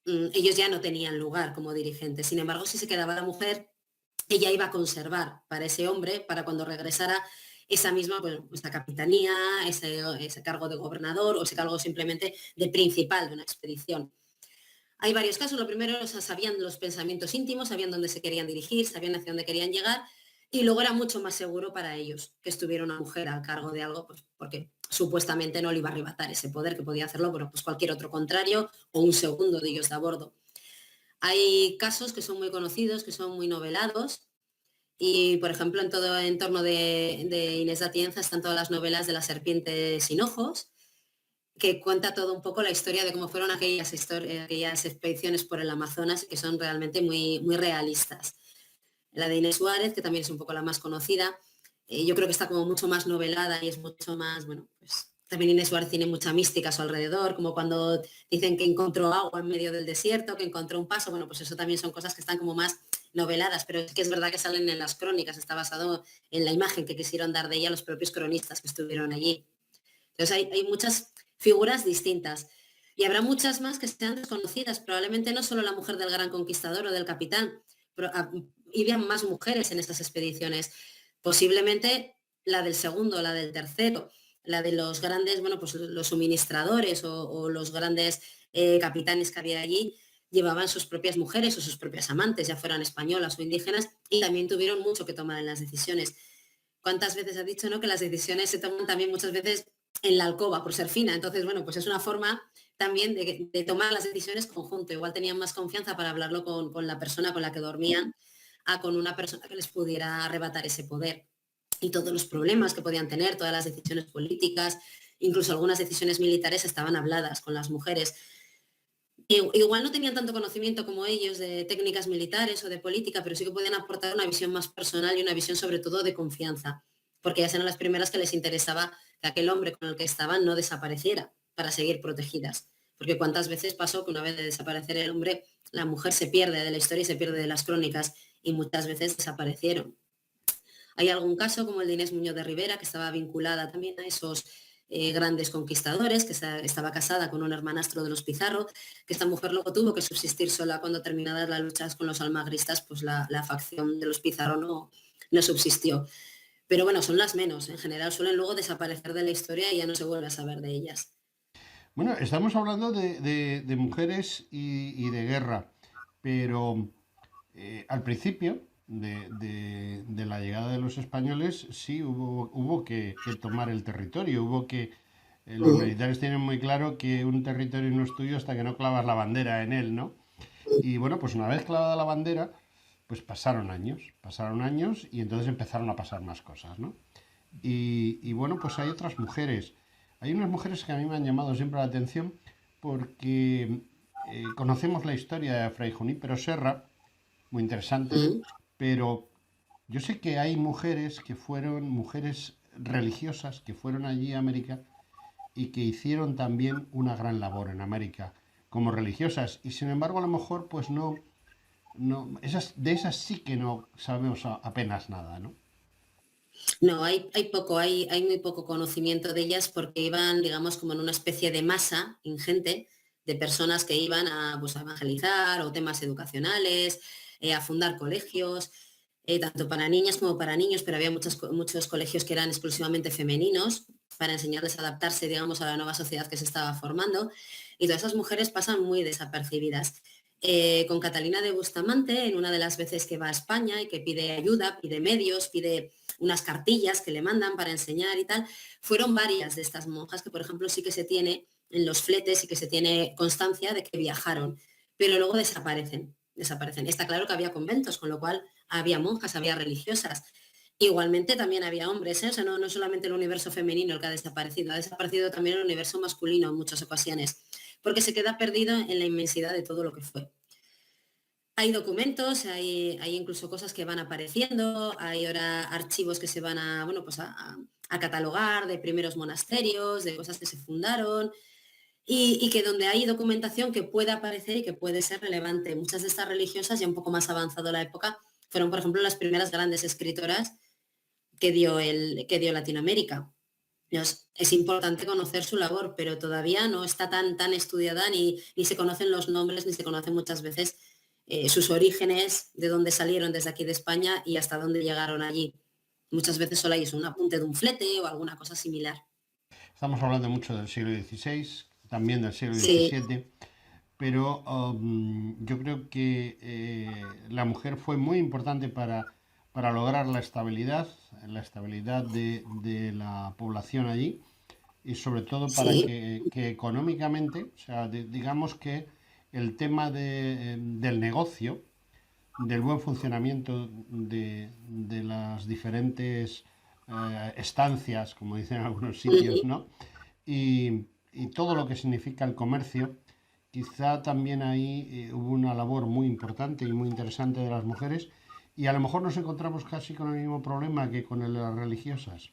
ellos ya no tenían lugar como dirigentes. Sin embargo, si se quedaba la mujer, ella iba a conservar para ese hombre, para cuando regresara, esa misma pues, esa capitanía, ese cargo de gobernador o ese cargo simplemente de principal de una expedición. Hay varios casos. Lo primero, o sea, sabían los pensamientos íntimos, sabían dónde se querían dirigir, sabían hacia dónde querían llegar, y luego era mucho más seguro para ellos que estuviera una mujer al cargo de algo, pues porque supuestamente no le iba a arrebatar ese poder que podía hacerlo, bueno, pues cualquier otro contrario o un segundo de ellos de a bordo. Hay casos que son muy conocidos, que son muy novelados, y, por ejemplo, en todo el entorno de Inés de Atienza están todas las novelas de La serpiente sin ojos, que cuenta todo un poco la historia de cómo fueron aquellas expediciones por el Amazonas, que son realmente muy, muy realistas. La de Inés Suárez, que también es un poco la más conocida, yo creo que está como mucho más novelada y es mucho más, bueno, pues también Inés Suárez tiene mucha mística a su alrededor, como cuando dicen que encontró agua en medio del desierto, que encontró un paso, bueno, pues eso también son cosas que están como más noveladas, pero es que es verdad que salen en las crónicas, está basado en la imagen que quisieron dar de ella los propios cronistas que estuvieron allí. Entonces hay muchas figuras distintas y habrá muchas más que sean desconocidas, probablemente no solo la mujer del gran conquistador o del capitán, pero irían más mujeres en estas expediciones, posiblemente la del segundo, la del tercero, la de los grandes, bueno, pues los suministradores o los grandes capitanes que había allí llevaban sus propias mujeres o sus propias amantes, ya fueran españolas o indígenas, y también tuvieron mucho que tomar en las decisiones. ¿Cuántas veces ha dicho, no, que las decisiones se toman también muchas veces en la alcoba por ser fina? Entonces, bueno, pues es una forma también de tomar las decisiones conjunto. Igual tenían más confianza para hablarlo con la persona con la que dormían a con una persona que les pudiera arrebatar ese poder. Y todos los problemas que podían tener, todas las decisiones políticas, incluso algunas decisiones militares estaban habladas con las mujeres. Igual no tenían tanto conocimiento como ellos de técnicas militares o de política, pero sí que podían aportar una visión más personal y una visión sobre todo de confianza, porque ellas eran las primeras que les interesaba que aquel hombre con el que estaban no desapareciera para seguir protegidas. Porque cuántas veces pasó que una vez de desaparecer el hombre, la mujer se pierde de la historia y se pierde de las crónicas, y muchas veces desaparecieron. Hay algún caso como el de Inés Muñoz de Rivera, que estaba vinculada también a esos grandes conquistadores, que estaba casada con un hermanastro de los Pizarro, que esta mujer luego tuvo que subsistir sola cuando terminadas las luchas con los almagristas, pues la facción de los Pizarro no subsistió. Pero bueno, son las menos. En general suelen luego desaparecer de la historia y ya no se vuelve a saber de ellas. Bueno, estamos hablando de mujeres y de guerra, pero al principio de la llegada de los españoles sí hubo que tomar el territorio, hubo que... los militares tienen muy claro que un territorio no es tuyo hasta que no clavas la bandera en él, ¿no? Y bueno, pues una vez clavada la bandera, pues pasaron años y entonces empezaron a pasar más cosas, ¿no? Y bueno, pues hay otras mujeres. Hay unas mujeres que a mí me han llamado siempre la atención porque conocemos la historia de Fray Junípero Serra, muy interesante, Mm. pero yo sé que hay mujeres que fueron mujeres religiosas que fueron allí a América y que hicieron también una gran labor en América como religiosas y sin embargo a lo mejor pues de esas sí que no sabemos apenas nada, ¿no? No, hay muy poco conocimiento de ellas porque iban, digamos, como en una especie de masa ingente de personas que iban a, pues, a evangelizar o temas educacionales, a fundar colegios, tanto para niñas como para niños, pero había muchos colegios que eran exclusivamente femeninos para enseñarles a adaptarse, digamos, a la nueva sociedad que se estaba formando. Y todas esas mujeres pasan muy desapercibidas. Con Catalina de Bustamante, en una de las veces que va a España y que pide ayuda, pide medios, pide unas cartillas que le mandan para enseñar y tal. Fueron varias de estas monjas que, por ejemplo, sí que se tiene en los fletes y que se tiene constancia de que viajaron, pero luego desaparecen. Está claro que había conventos, con lo cual había monjas, había religiosas. Igualmente también había hombres, ¿eh? O sea, no solamente el universo femenino el que ha desaparecido también el universo masculino en muchas ocasiones, porque se queda perdido en la inmensidad de todo lo que fue. Hay documentos, hay incluso cosas que van apareciendo, hay ahora archivos que se van a, bueno, pues a catalogar de primeros monasterios, de cosas que se fundaron, y que donde hay documentación que puede aparecer y que puede ser relevante. Muchas de estas religiosas, ya un poco más avanzado la época, fueron, por ejemplo, las primeras grandes escritoras que dio Latinoamérica. Es importante conocer su labor, pero todavía no está tan estudiada ni se conocen los nombres, ni se conocen muchas veces sus orígenes, de dónde salieron desde aquí de España y hasta dónde llegaron allí. Muchas veces solo hay un apunte de un flete o alguna cosa similar. Estamos hablando mucho del siglo XVI, también del siglo Sí, XVII, pero yo creo que la mujer fue muy importante para lograr la estabilidad de la población allí y sobre todo para sí. que económicamente, o sea, digamos que el tema del negocio, del buen funcionamiento de las diferentes estancias, como dicen en algunos sitios, ¿no? Y todo lo que significa el comercio, quizá también ahí hubo una labor muy importante y muy interesante de las mujeres y a lo mejor nos encontramos casi con el mismo problema que con el de las religiosas.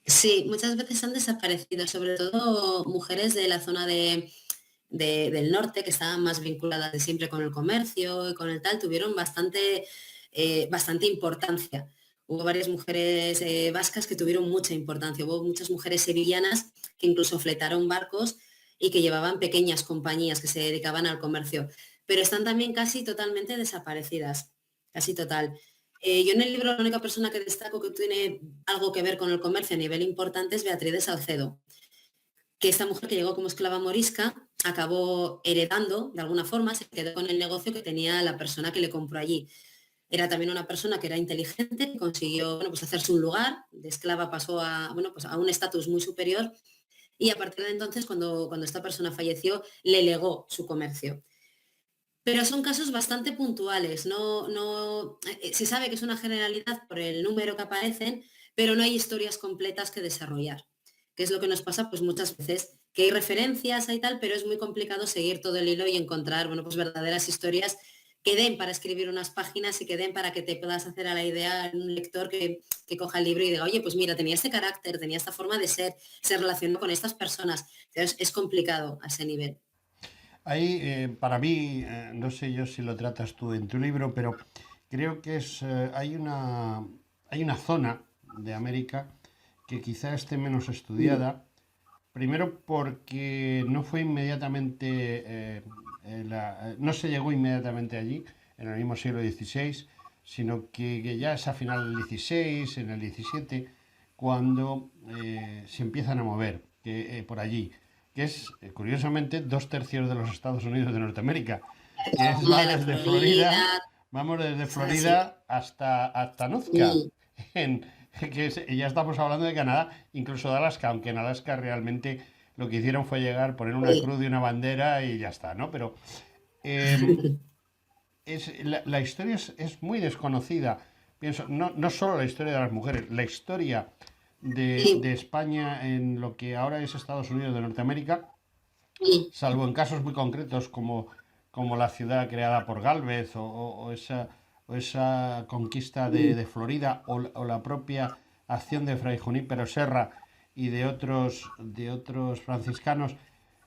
Sí, muchas veces han desaparecido, sobre todo mujeres de la zona del norte, que estaban más vinculadas de siempre con el comercio y con el tal, tuvieron bastante importancia. Hubo varias mujeres vascas que tuvieron mucha importancia. Hubo muchas mujeres sevillanas que incluso fletaron barcos y que llevaban pequeñas compañías que se dedicaban al comercio. Pero están también casi totalmente desaparecidas, casi total. Yo en el libro la única persona que destaco que tiene algo que ver con el comercio a nivel importante es Beatriz de Salcedo, que esta mujer que llegó como esclava morisca acabó heredando, de alguna forma, se quedó con el negocio que tenía la persona que le compró allí. Era también una persona que era inteligente, que consiguió, bueno, pues hacerse un lugar, de esclava pasó a, bueno, pues a un estatus muy superior y a partir de entonces, cuando esta persona falleció, le legó su comercio. Pero son casos bastante puntuales, se sabe que es una generalidad por el número que aparecen, pero no hay historias completas que desarrollar, que es lo que nos pasa pues muchas veces, que hay referencias y tal, pero es muy complicado seguir todo el hilo y encontrar, bueno, pues verdaderas historias que den para escribir unas páginas y que den para que te puedas hacer a la idea un lector que coja el libro y diga, oye, pues mira, tenía este carácter, tenía esta forma de ser, se relacionó con estas personas. Entonces es complicado a ese nivel. Ahí, para mí, no sé yo si lo tratas tú en tu libro, pero creo que hay una zona de América que quizá esté menos estudiada. Primero porque no fue inmediatamente, no se llegó inmediatamente allí, en el mismo siglo XVI, sino que ya es a final del XVI, en el XVII, cuando se empiezan a mover por allí, que es, curiosamente, dos tercios de los Estados Unidos de Norteamérica, va De la desde Florida, Florida, vamos desde así. Florida hasta Nuzca, Mm, en, y ya estamos hablando de Canadá, incluso de Alaska, aunque en Alaska realmente lo que hicieron fue llegar, poner una sí. cruz y una bandera y ya está, ¿no? Pero eh, la historia es muy desconocida. Pienso, no solo la historia de las mujeres, la historia de Sí, España en lo que ahora es Estados Unidos de Norteamérica, sí, salvo en casos muy concretos como la ciudad creada por Gálvez o esa conquista de Florida o la propia acción de Fray Junípero Serra y de otros franciscanos.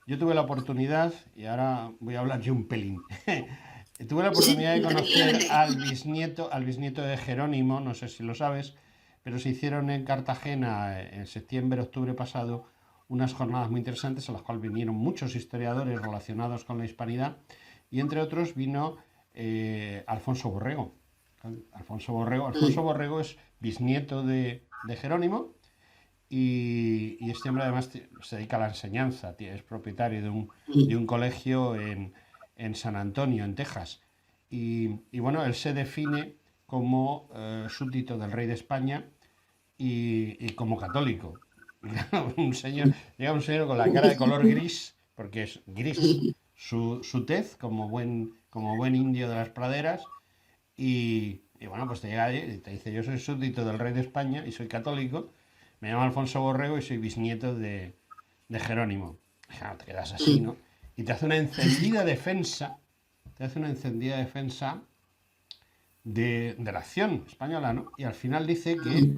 Yo tuve la oportunidad, y ahora voy a hablar yo un pelín, tuve la oportunidad de conocer tranquilamente. al bisnieto de Jerónimo, no sé si lo sabes, pero se hicieron en Cartagena en septiembre, octubre pasado, unas jornadas muy interesantes a las cuales vinieron muchos historiadores relacionados con la hispanidad y entre otros vino Alfonso Borrego. Alfonso Borrego es bisnieto de Jerónimo y este hombre además se dedica a la enseñanza, es propietario de un colegio en San Antonio, en Texas. Y bueno, él se define como súbdito del rey de España y como católico. Llega un señor con la cara de color gris, porque es gris su tez, como buen indio de las praderas, y bueno, pues te llega allí y te dice, yo soy súbdito del rey de España y soy católico, me llamo Alfonso Borrego y soy bisnieto de Jerónimo. Y claro, te quedas así, ¿no? Y te hace una encendida defensa de la acción española, ¿no? Y al final dice que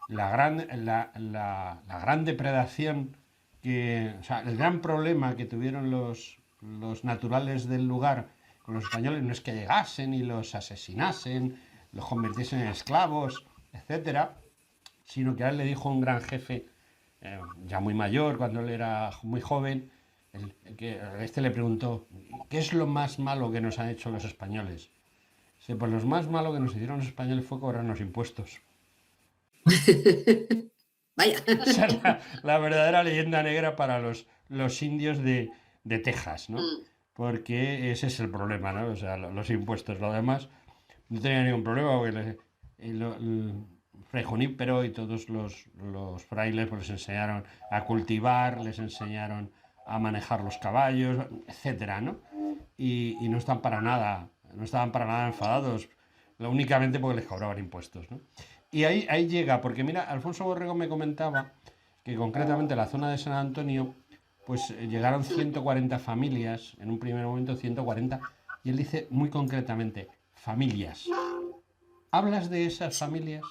la gran depredación o sea, el gran problema que tuvieron los naturales del lugar con los españoles no es que llegasen y los asesinasen, los convirtiesen en esclavos, etcétera, sino que a él le dijo un gran jefe, ya muy mayor, cuando él era muy joven, que este le preguntó, ¿qué es lo más malo que nos han hecho los españoles? Sí, pues lo más malo que nos hicieron los españoles fue cobrarnos impuestos. Vaya. Esa es la verdadera leyenda negra para los indios de Texas, ¿no? Porque ese es el problema, ¿no? O sea, los impuestos. Lo demás no tenía ningún problema porque Fray Junípero y todos los frailes pues, les enseñaron a cultivar, les enseñaron a manejar los caballos, etcétera, ¿no? Y no estaban para nada enfadados, únicamente porque les cobraban impuestos, ¿no? Y ahí llega, porque mira, Alfonso Borrego me comentaba que concretamente en la zona de San Antonio, pues llegaron 140 familias, en un primer momento 140, y él dice muy concretamente, familias. ¿Hablas de esas familias?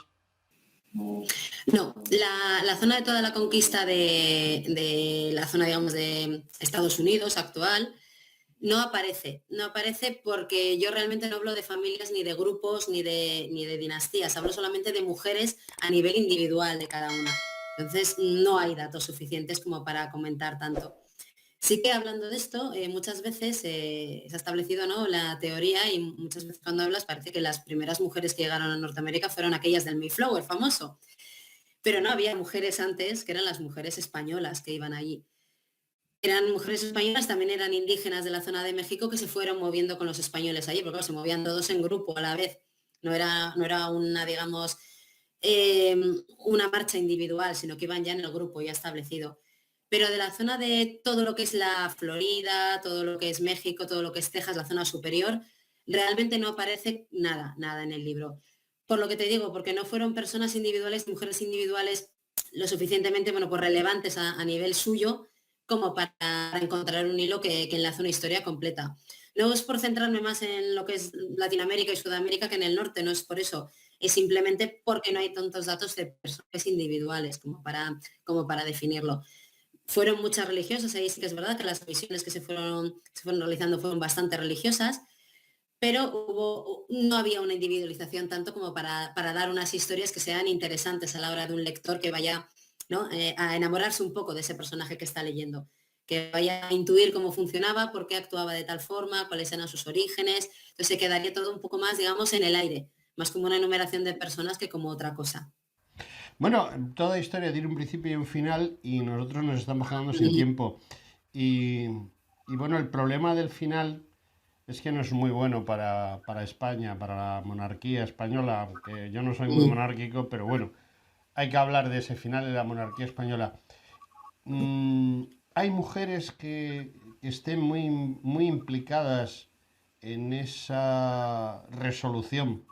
No, la zona de toda la conquista de la zona, digamos, de Estados Unidos actual, no aparece porque yo realmente no hablo de familias ni de grupos ni de dinastías, hablo solamente de mujeres a nivel individual de cada una. Entonces no hay datos suficientes como para comentar tanto. Sí que hablando de esto, muchas veces se ha establecido, ¿no?, la teoría y muchas veces cuando hablas parece que las primeras mujeres que llegaron a Norteamérica fueron aquellas del Mayflower famoso, pero no había mujeres antes que eran las mujeres españolas que iban allí. Eran mujeres españolas, también eran indígenas de la zona de México que se fueron moviendo con los españoles allí, porque claro, se movían todos en grupo a la vez. No era una, digamos, eh, una marcha individual, sino que iban ya en el grupo ya establecido. Pero de la zona de todo lo que es la Florida, todo lo que es México, todo lo que es Texas, la zona superior, realmente no aparece nada, nada en el libro. Por lo que te digo, porque no fueron personas individuales, mujeres individuales lo suficientemente, bueno, pues relevantes a nivel suyo como para encontrar un hilo que enlace una historia completa. No es por centrarme más en lo que es Latinoamérica y Sudamérica que en el norte, no es por eso, es simplemente porque no hay tantos datos de personas individuales como para definirlo. Fueron muchas religiosas, ahí sí que es verdad que las misiones que se fueron realizando fueron bastante religiosas, pero no había una individualización tanto como para dar unas historias que sean interesantes a la hora de un lector que vaya, ¿no?, a enamorarse un poco de ese personaje que está leyendo, que vaya a intuir cómo funcionaba, por qué actuaba de tal forma, cuáles eran sus orígenes. Entonces se quedaría todo un poco más, digamos, en el aire, más como una enumeración de personas que como otra cosa. Bueno, toda historia tiene un principio y un final y nosotros nos estamos quedando sin tiempo. Y, y bueno, el problema del final es que no es muy bueno para España, para la monarquía española, aunque yo no soy muy monárquico, pero bueno, hay que hablar de ese final de la monarquía española. Mm, hay mujeres que estén muy implicadas en esa resolución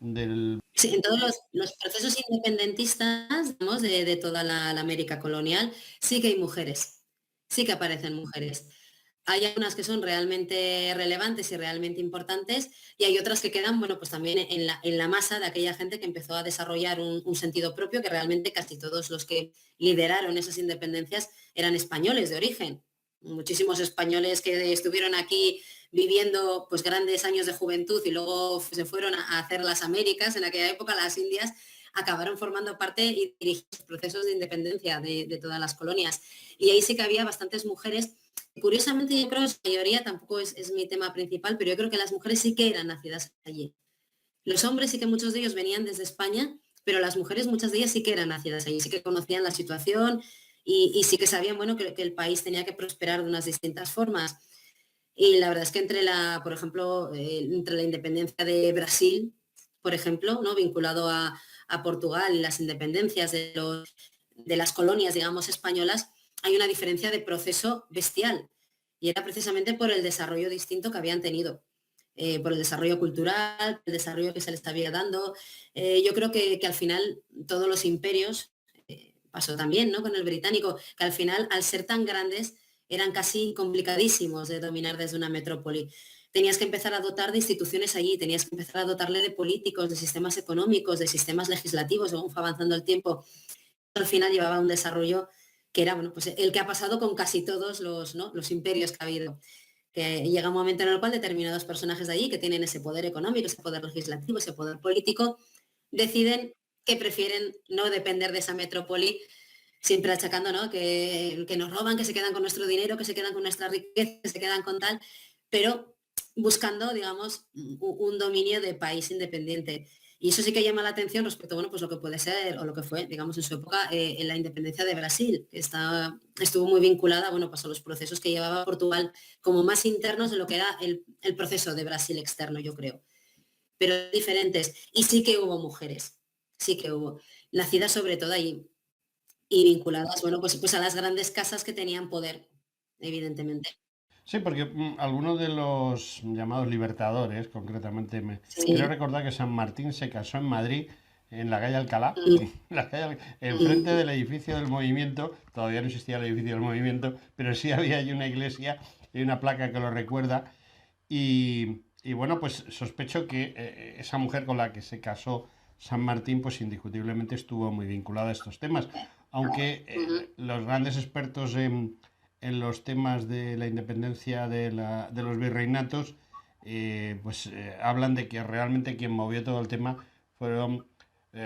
del... Sí, en todos los procesos independentistas, digamos, de toda la América colonial, sí que hay mujeres, sí que aparecen mujeres. Hay algunas que son realmente relevantes y realmente importantes y hay otras que quedan, bueno, pues también en la masa de aquella gente que empezó a desarrollar un sentido propio, que realmente casi todos los que lideraron esas independencias eran españoles de origen. Muchísimos españoles que estuvieron aquí viviendo pues grandes años de juventud y luego se fueron a hacer las Américas, en aquella época las Indias, acabaron formando parte y dirigiendo los procesos de independencia de todas las colonias. Y ahí sí que había bastantes mujeres. Curiosamente, yo creo que su mayoría tampoco es mi tema principal, pero yo creo que las mujeres sí que eran nacidas allí. Los hombres sí que muchos de ellos venían desde España, pero las mujeres muchas de ellas sí que eran nacidas allí, sí que conocían la situación y sí que sabían, bueno, que el país tenía que prosperar de unas distintas formas. Y la verdad es que por ejemplo, entre la independencia de Brasil, por ejemplo, ¿no?, vinculado a Portugal y las independencias de las colonias, digamos, españolas, hay una diferencia de proceso bestial. Y era precisamente por el desarrollo distinto que habían tenido, por el desarrollo cultural, el desarrollo que se les había dando. Yo creo que al final todos los imperios, pasó también, ¿no?, con el británico, que al final, al ser tan grandes, eran casi complicadísimos de dominar desde una metrópoli. Tenías que empezar a dotar de instituciones allí, tenías que empezar a dotarle de políticos, de sistemas económicos, de sistemas legislativos, según fue avanzando el tiempo. Al final llevaba un desarrollo que era, bueno, pues el que ha pasado con casi todos los, ¿no?, los imperios que ha habido. Que llega un momento en el cual determinados personajes de allí, que tienen ese poder económico, ese poder legislativo, ese poder político, deciden que prefieren no depender de esa metrópoli, siempre achacando, ¿no?, que nos roban, que se quedan con nuestro dinero, que se quedan con nuestra riqueza, que se quedan con tal, pero buscando, digamos, un dominio de país independiente. Y eso sí que llama la atención respecto, bueno, pues lo que puede ser o lo que fue, digamos, en su época, en la independencia de Brasil, que estuvo muy vinculada, bueno, pues a los procesos que llevaba Portugal como más internos de lo que era el proceso de Brasil externo, yo creo. Pero diferentes. Y sí que hubo mujeres, sí que hubo, nacidas sobre todo allí y vinculadas, bueno, pues a las grandes casas que tenían poder, evidentemente. Sí, porque algunos de los llamados libertadores, concretamente, creo Sí. recordar que San Martín se casó en Madrid, en la calle Alcalá, Mm, enfrente mm, del edificio del Movimiento. Todavía no existía el edificio del Movimiento, pero sí había allí una iglesia y una placa que lo recuerda. Y bueno, pues sospecho que esa mujer con la que se casó San Martín, pues indiscutiblemente estuvo muy vinculada a estos temas. Aunque ujú. los grandes expertos en los temas de la independencia de los virreinatos, pues hablan de que realmente quien movió todo el tema fueron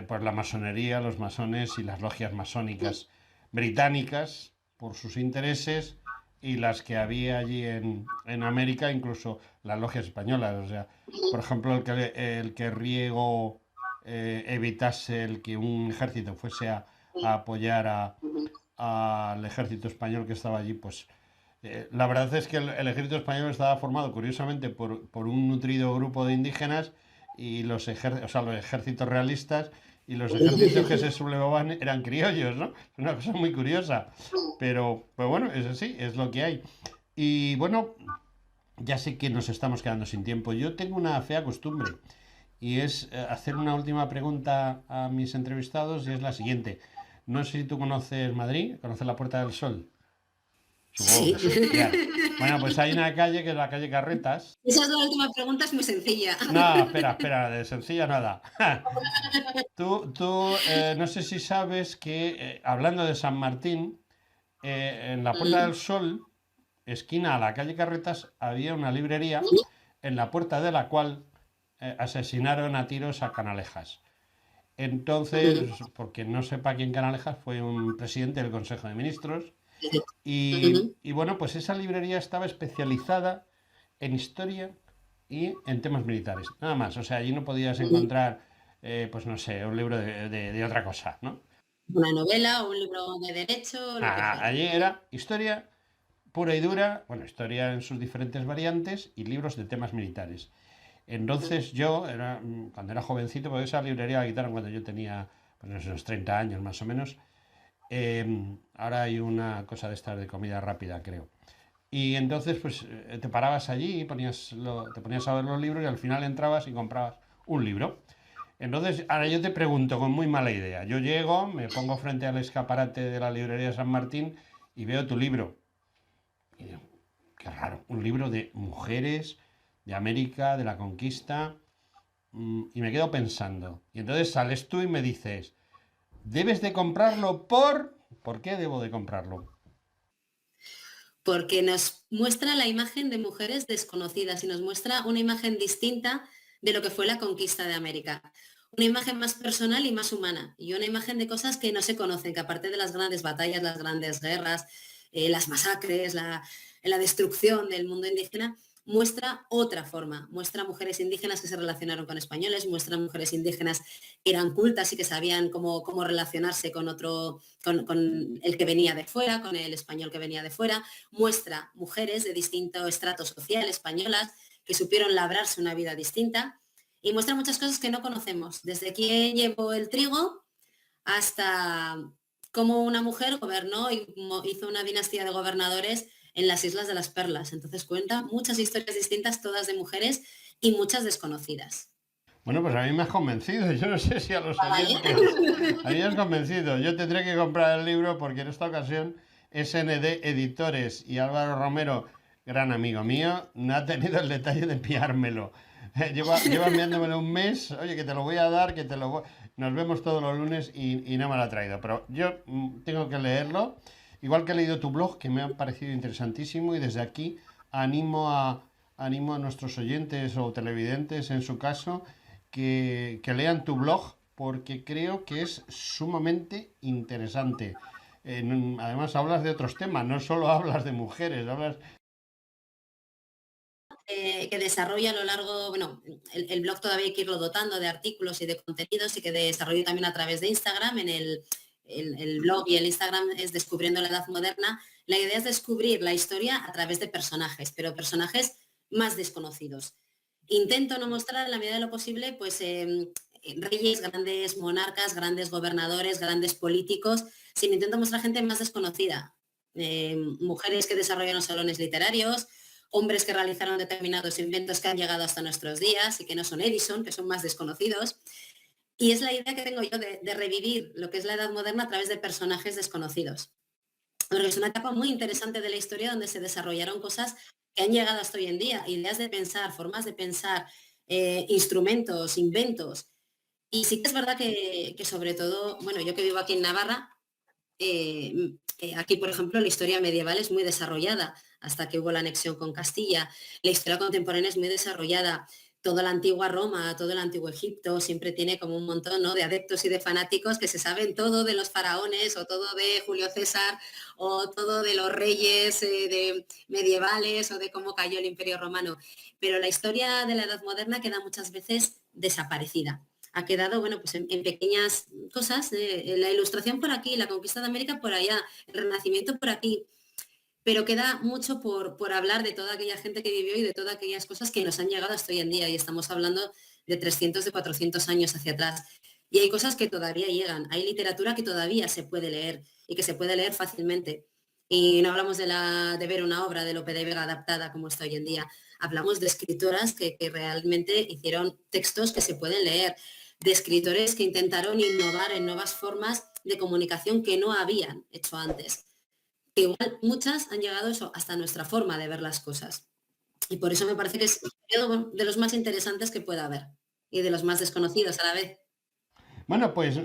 pues la masonería, los masones y las logias masónicas británicas por sus intereses, y las que había allí en América, incluso las logias españolas. O sea, por ejemplo, el que Riego evitase el que un ejército fuese a apoyar al ejército español que estaba allí, pues la verdad es que el ejército español estaba formado curiosamente por un nutrido grupo de indígenas y o sea, los ejércitos realistas, y los ejércitos que se sublevaban eran criollos, ¿no? Es una cosa muy curiosa. Pero pues bueno, es así, es lo que hay. Y bueno, ya sé que nos estamos quedando sin tiempo. Yo tengo una fea costumbre, y es hacer una última pregunta a mis entrevistados, y es la siguiente. No sé si tú conoces Madrid, conoces la Puerta del Sol. Supongo Sí. que sí, ya. Bueno, pues hay una calle que es la calle Carretas. Esa es la última pregunta, es muy sencilla. No, espera, espera, de sencilla nada. No sé si sabes que, hablando de San Martín, en la Puerta del Mm, Sol, esquina a la calle Carretas, había una librería en la puerta de la cual asesinaron a tiros a Canalejas. mm, Entonces, porque no sepa quién Canalejas, fue un presidente del Consejo de Ministros. mm. Y bueno, pues esa librería estaba especializada en historia y en temas militares, nada más. O sea, allí no podías encontrar, pues no sé, un libro de otra cosa, ¿no? Una novela o un libro de derecho, lo que Nada, fuera. allí era historia pura y dura, bueno, historia en sus diferentes variantes y libros de temas militares. Entonces yo, cuando era jovencito, porque esa librería la quitaron cuando yo tenía pues, unos 30 años más o menos. Ahora hay una cosa de estas de comida rápida, creo. Y entonces, pues te parabas allí y te ponías a ver los libros, y al final entrabas y comprabas un libro. Entonces, ahora yo te pregunto con muy mala idea. Yo llego, me pongo frente al escaparate de la librería de San Martín y veo tu libro. Y digo, qué raro, un libro de mujeres, de América, de la conquista. Y me quedo pensando. Y entonces sales tú y me dices, debes de comprarlo por... ¿Por qué debo de comprarlo? Porque nos muestra la imagen de mujeres desconocidas y nos muestra una imagen distinta de lo que fue la conquista de América. Una imagen más personal y más humana, y una imagen de cosas que no se conocen, que aparte de las grandes batallas, las grandes guerras, las masacres, la destrucción del mundo indígena, muestra otra forma, muestra mujeres indígenas que se relacionaron con españoles, muestra mujeres indígenas que eran cultas y que sabían cómo relacionarse con otro, con el que venía de fuera, con el español que venía de fuera, muestra mujeres de distinto estrato social españolas que supieron labrarse una vida distinta, y muestra muchas cosas que no conocemos, desde quién llevó el trigo hasta cómo una mujer gobernó y hizo una dinastía de gobernadores en las Islas de las Perlas. Entonces cuenta muchas historias distintas, todas de mujeres y muchas desconocidas. Bueno, pues a mí me has convencido. Yo no sé si a los ¿Vale? oyentes. A mí me has convencido. Yo tendré que comprar el libro porque en esta ocasión SND Editores y Álvaro Romero, gran amigo mío, no ha tenido el detalle de enviármelo. Lleva enviándomelo un mes. Oye, que te lo voy a dar, que te lo voy... Nos vemos todos los lunes y no me lo ha traído. Pero yo tengo que leerlo. Igual que he leído tu blog, que me ha parecido interesantísimo. Y desde aquí animo a, animo a nuestros oyentes o televidentes, en su caso, que lean tu blog porque creo que es sumamente interesante. Además hablas de otros temas, no solo hablas de mujeres, hablas... Que desarrolla a lo largo, bueno, el blog todavía hay que irlo dotando de artículos y de contenidos y que desarrollo también a través de Instagram. En el blog y el Instagram es Descubriendo la Edad Moderna. La idea es descubrir la historia a través de personajes, pero personajes más desconocidos. Intento no mostrar en la medida de lo posible, pues, reyes, grandes monarcas, grandes gobernadores, grandes políticos, sino intento mostrar gente más desconocida. Mujeres que desarrollaron salones literarios, hombres que realizaron determinados inventos que han llegado hasta nuestros días y que no son Edison, que son más desconocidos. Y es la idea que tengo yo de revivir lo que es la edad moderna a través de personajes desconocidos. Porque es una etapa muy interesante de la historia donde se desarrollaron cosas que han llegado hasta hoy en día, ideas de pensar, formas de pensar, instrumentos, inventos. Y sí que es verdad que sobre todo, bueno, yo que vivo aquí en Navarra, aquí, por ejemplo, la historia medieval es muy desarrollada, hasta que hubo la anexión con Castilla. La historia contemporánea es muy desarrollada. Toda la antigua Roma, todo el antiguo Egipto, siempre tiene como un montón, ¿no?, de adeptos y de fanáticos que se saben todo de los faraones o todo de Julio César o todo de los reyes medievales o de cómo cayó el Imperio Romano. Pero la historia de la Edad Moderna queda muchas veces desaparecida. Ha quedado, bueno, pues en pequeñas cosas, la ilustración por aquí, la conquista de América por allá, el renacimiento por aquí, pero queda mucho por hablar de toda aquella gente que vivió y de todas aquellas cosas que nos han llegado hasta hoy en día, y estamos hablando de 300, de 400 años hacia atrás. Y hay cosas que todavía llegan, hay literatura que todavía se puede leer y que se puede leer fácilmente. Y no hablamos de ver una obra de Lope de Vega adaptada como está hoy en día, hablamos de escritoras que realmente hicieron textos que se pueden leer, de escritores que intentaron innovar en nuevas formas de comunicación que no habían hecho antes. Que igual muchas han llegado eso, hasta nuestra forma de ver las cosas. Y por eso me parece que es un periodo de los más interesantes que pueda haber y de los más desconocidos a la vez. Bueno, pues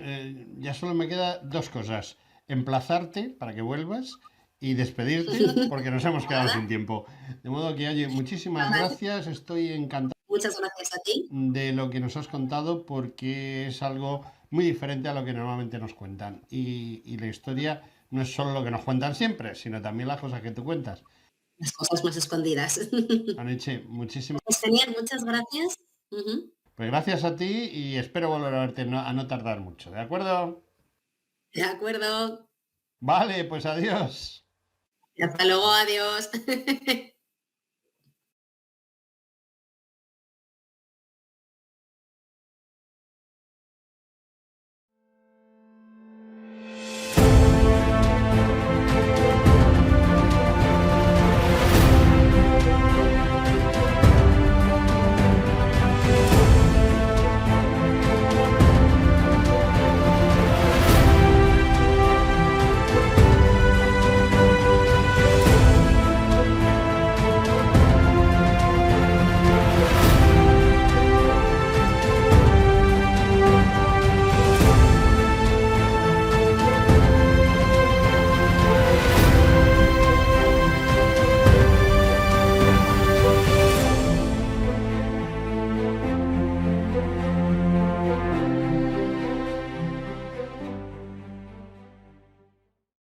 ya solo me queda dos cosas. Emplazarte para que vuelvas y despedirte porque nos hemos quedado Nada, sin tiempo. De modo que, oye, muchísimas gracias. Estoy encantado muchas gracias a ti. de lo que nos has contado porque es algo muy diferente a lo que normalmente nos cuentan. Y la historia no es solo lo que nos cuentan siempre, sino también las cosas que tú cuentas. Las cosas más escondidas. Aniche, muchísimas. Pues genial, muchas gracias. Ujú. Pues gracias a ti y espero volver a verte a no tardar mucho, ¿de acuerdo? De acuerdo. Vale, pues adiós. Hasta luego, adiós.